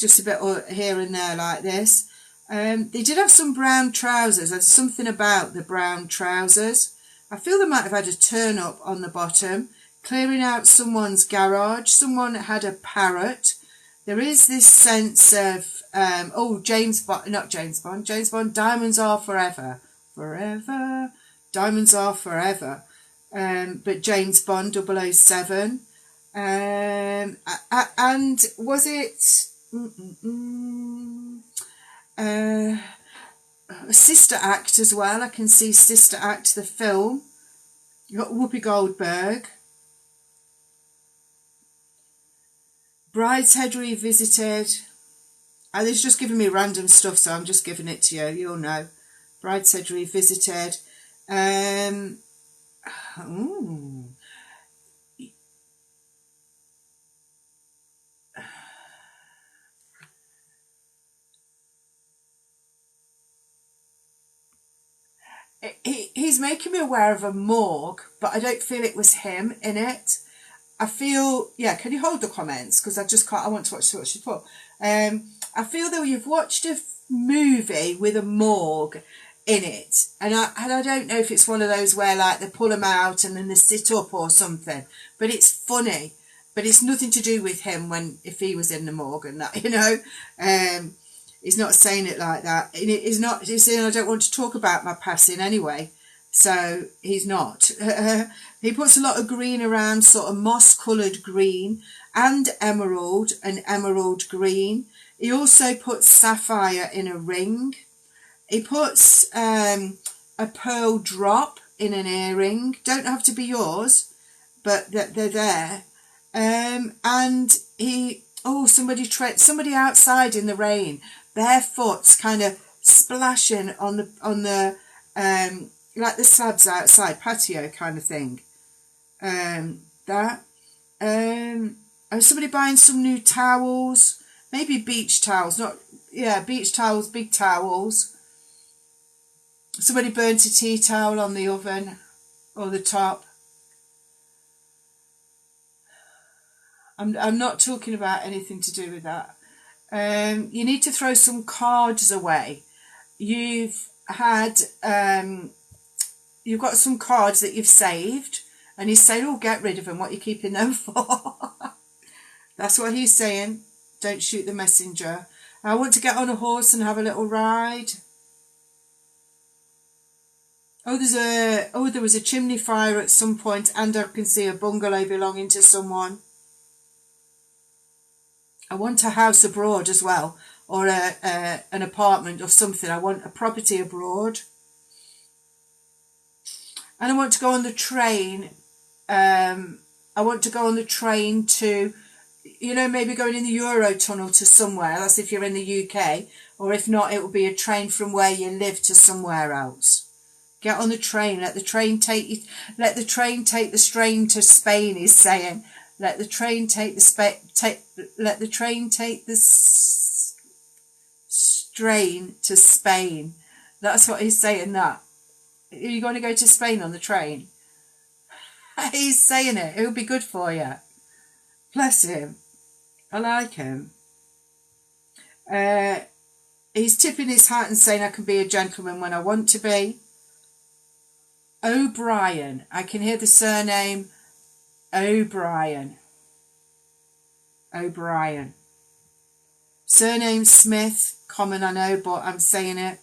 Speaker 1: just a bit here and there like this. They did have some brown trousers. There's something about the brown trousers. I feel they might have had a turn up on the bottom, clearing out someone's garage. Someone had a parrot. There is this sense of, James Bond, diamonds are forever. Forever. Diamonds are forever. But James Bond 007. And was it Sister Act as well? I can see Sister Act, the film. You got Whoopi Goldberg. Brideshead Revisited. And it's just giving me random stuff, so I'm just giving it to you. You'll know. Brideshead Revisited. He's making me aware of a morgue, but I don't feel it was him in it. I feel, can you hold the comments? Because I just can't, I want to watch what she put. I feel that you've watched a movie with a morgue in it, and I don't know if it's one of those where like they pull them out and then they sit up or something, but it's funny, but it's nothing to do with him if he was in the morgue and that, you know. He's not saying it like that. He's saying I don't want to talk about my passing anyway. So he's not. He puts a lot of green around, sort of moss-coloured green and emerald green. He also puts sapphire in a ring. He puts a pearl drop in an earring. Don't have to be yours, but they're there. And somebody outside in the rain, barefoot, kind of splashing on the like the slabs outside, patio kind of thing. Somebody buying some new towels, maybe beach towels, beach towels, big towels. Somebody burnt a tea towel on the oven or the top. I'm not talking about anything to do with that. You need to throw some cards away. You've got some cards that you've saved, and he's saying, oh, get rid of them. What are you keeping them for? That's what he's saying. Don't shoot the messenger. I want to get on a horse and have a little ride. There was a chimney fire at some point, and I can see a bungalow belonging to someone. I want a house abroad as well, or an apartment or something. I want a property abroad. And I want to go on the train I want to go on the train to, you know, maybe going in the Eurotunnel to somewhere. That's if you're in the UK. Or if not, it will be a train from where you live to somewhere else. Get on the train. Let the train take you. Let the train take the strain to Spain. He's saying. Let the train take the Let the train take the strain to Spain. That's what he's saying. That. Are you going to go to Spain on the train? He's saying it. It would be good for you. Bless him. I like him. He's tipping his hat and saying I can be a gentleman when I want to be. O'Brien. I can hear the surname O'Brien. O'Brien. Surname Smith. Common, I know, but I'm saying it.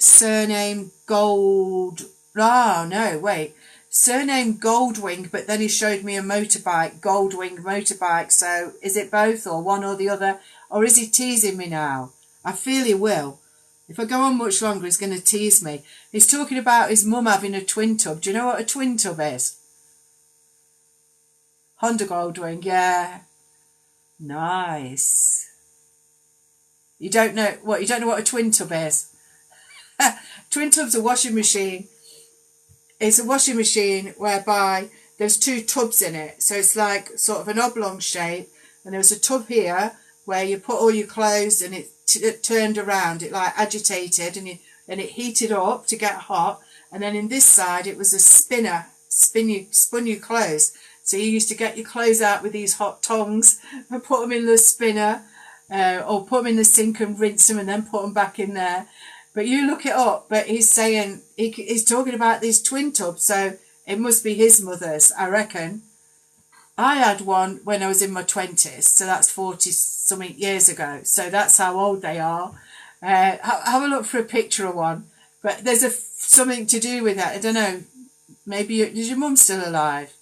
Speaker 1: Surname Gold. Oh, no, wait. Surname Goldwing, but then he showed me a motorbike. Goldwing motorbike. So is it both or one or the other? Or is he teasing me now? I feel he will. If I go on much longer, he's going to tease me. He's talking about his mum having a twin tub. Do you know what a twin tub is? Honda Goldwing, yeah. Nice. You don't know what a twin tub is? Twin tub's a washing machine. It's a washing machine whereby there's two tubs in it. So it's like sort of an oblong shape. And there's a tub here where you put all your clothes and it turned around. It like agitated and it heated up to get hot. And then in this side, it was a spinner. Spun your clothes. So you used to get your clothes out with these hot tongs and put them in the spinner or put them in the sink and rinse them and then put them back in there. But you look it up, but he's saying, he's talking about these twin tubs, so it must be his mother's, I reckon. I had one when I was in my 20s, so that's 40-something years ago, so that's how old they are. Have a look for a picture of one, but there's something to do with that. I don't know, maybe, is your mum still alive?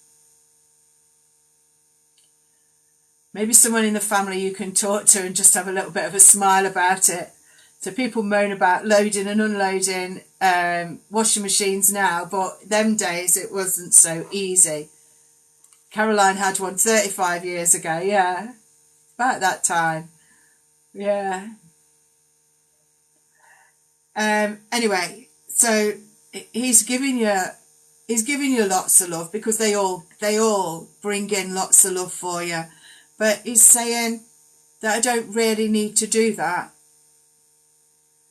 Speaker 1: Maybe someone in the family you can talk to and just have a little bit of a smile about it. So people moan about loading and unloading washing machines now, but them days it wasn't so easy. Caroline had one 35 years ago, yeah. About that time. Yeah. Anyway, so he's giving you lots of love because they all bring in lots of love for you. But he's saying that I don't really need to do that.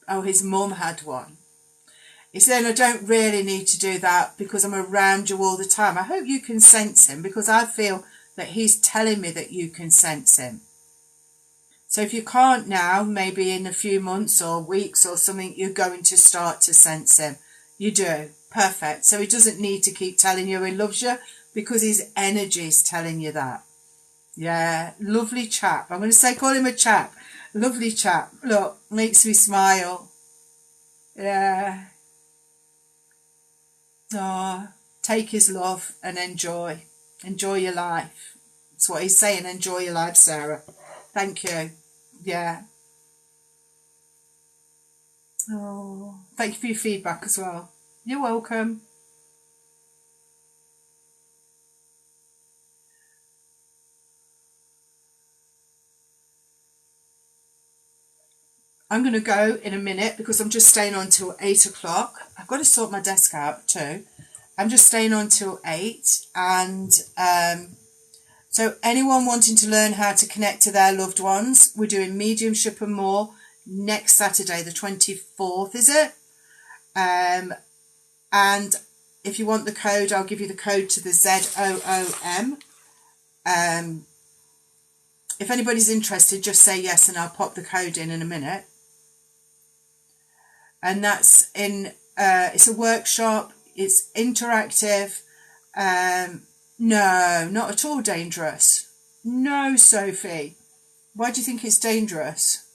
Speaker 1: Oh, his mum had one. He's saying I don't really need to do that because I'm around you all the time. I hope you can sense him because I feel that he's telling me that you can sense him. So if you can't now, maybe in a few months or weeks or something, you're going to start to sense him. You do. Perfect. So he doesn't need to keep telling you he loves you because his energy is telling you that. Yeah, lovely chap. I'm going to call him a chap. Lovely chap. Look, makes me smile. Yeah. Oh, take his love and enjoy. Enjoy your life. That's what he's saying. Enjoy your life, Sarah. Thank you. Yeah. Oh, thank you for your feedback as well. You're welcome. I'm going to go in a minute because I'm just staying on till 8 o'clock. I've got to sort my desk out too. I'm just staying on till 8. And so anyone wanting to learn how to connect to their loved ones, we're doing Mediumship and more next Saturday, the 24th, is it? And if you want the code, I'll give you the code to the ZOOM. If anybody's interested, just say yes and I'll pop the code in a minute. And that's it's a workshop, it's interactive. No, not at all dangerous. No, Sophie. Why do you think it's dangerous?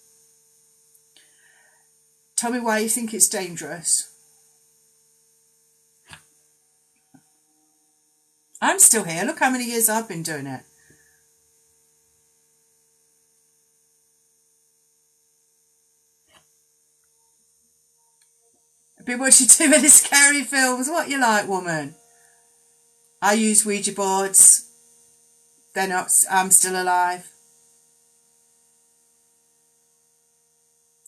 Speaker 1: Tell me why you think it's dangerous. I'm still here. Look how many years I've been doing it. I've been watching too many scary films. What you like, woman? I use Ouija boards. They're not, I'm still alive.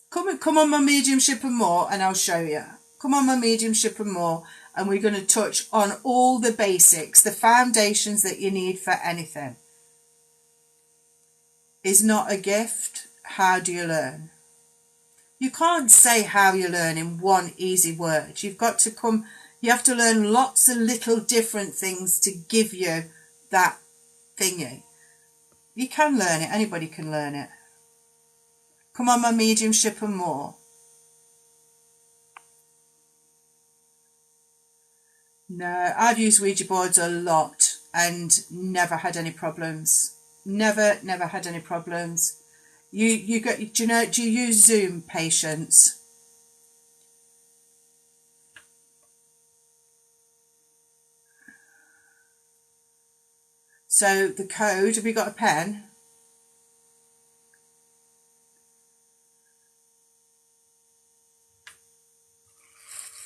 Speaker 1: Come on my Mediumship and More and I'll show you. Come on my Mediumship and More and we're going to touch on all the basics, the foundations that you need for anything. Is not a gift. How do you learn? You can't say how you learn in one easy word. You've got to come, you have to learn lots of little different things to give you that thingy. You can learn it. Anybody can learn it. Come on my Mediumship and More. No, I've used Ouija boards a lot and never had any problems. Never had any problems. Do you use Zoom, Patience? So the code, have you got a pen?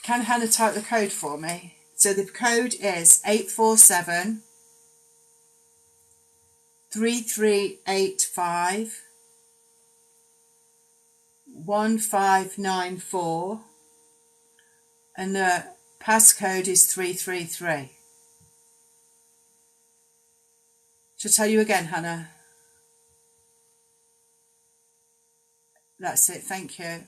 Speaker 1: Can Hannah type the code for me? So the code is 847 3385 1594 and the passcode is 333. Shall I tell you again, Hannah? That's it, thank you.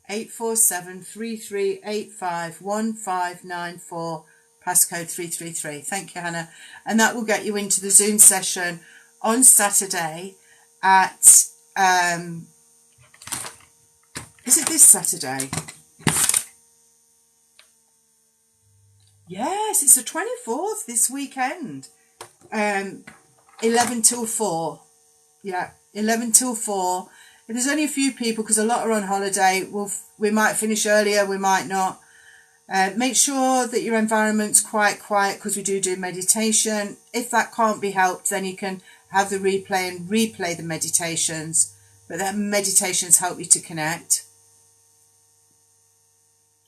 Speaker 1: 847 3385 1594, passcode 333. Thank you, Hannah. And that will get you into the Zoom session on Saturday at, is it this Saturday? Yes, it's the 24th, this weekend. 11 till 4. Yeah, 11 till 4. If there's only a few people, because a lot are on holiday, we might finish earlier, we might not. Make sure that your environment's quite quiet, because we do meditation. If that can't be helped, then you can have the replay and replay the meditations. But the meditations help you to connect.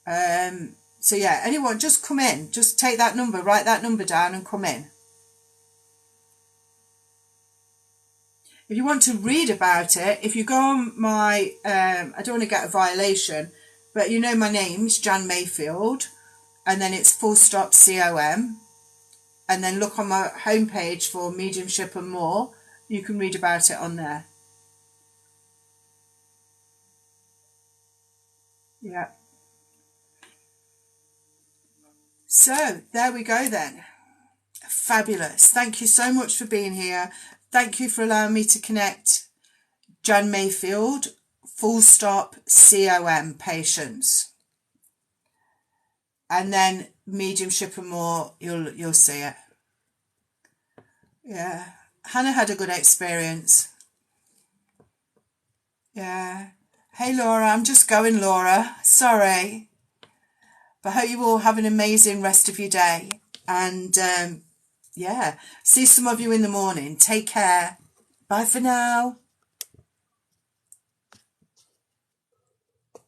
Speaker 1: So yeah, anyone, just come in. Just take that number, write that number down and come in. If you want to read about it, if you go on my, I don't want to get a violation, but you know my name's Jan Mayfield, and then it's _COM, and then look on my homepage for Mediumship and More. You can read about it on there. Yeah. So, there we go then. Fabulous. Thank you so much for being here. Thank you for allowing me to connect Jan Mayfield, _COM, Patience. And then Mediumship and More, you'll see it. Yeah. Hannah had a good experience. Yeah. Hey Laura, I'm just going, Laura. Sorry. But I hope you all have an amazing rest of your day. And yeah, see some of you in the morning. Take care. Bye for now.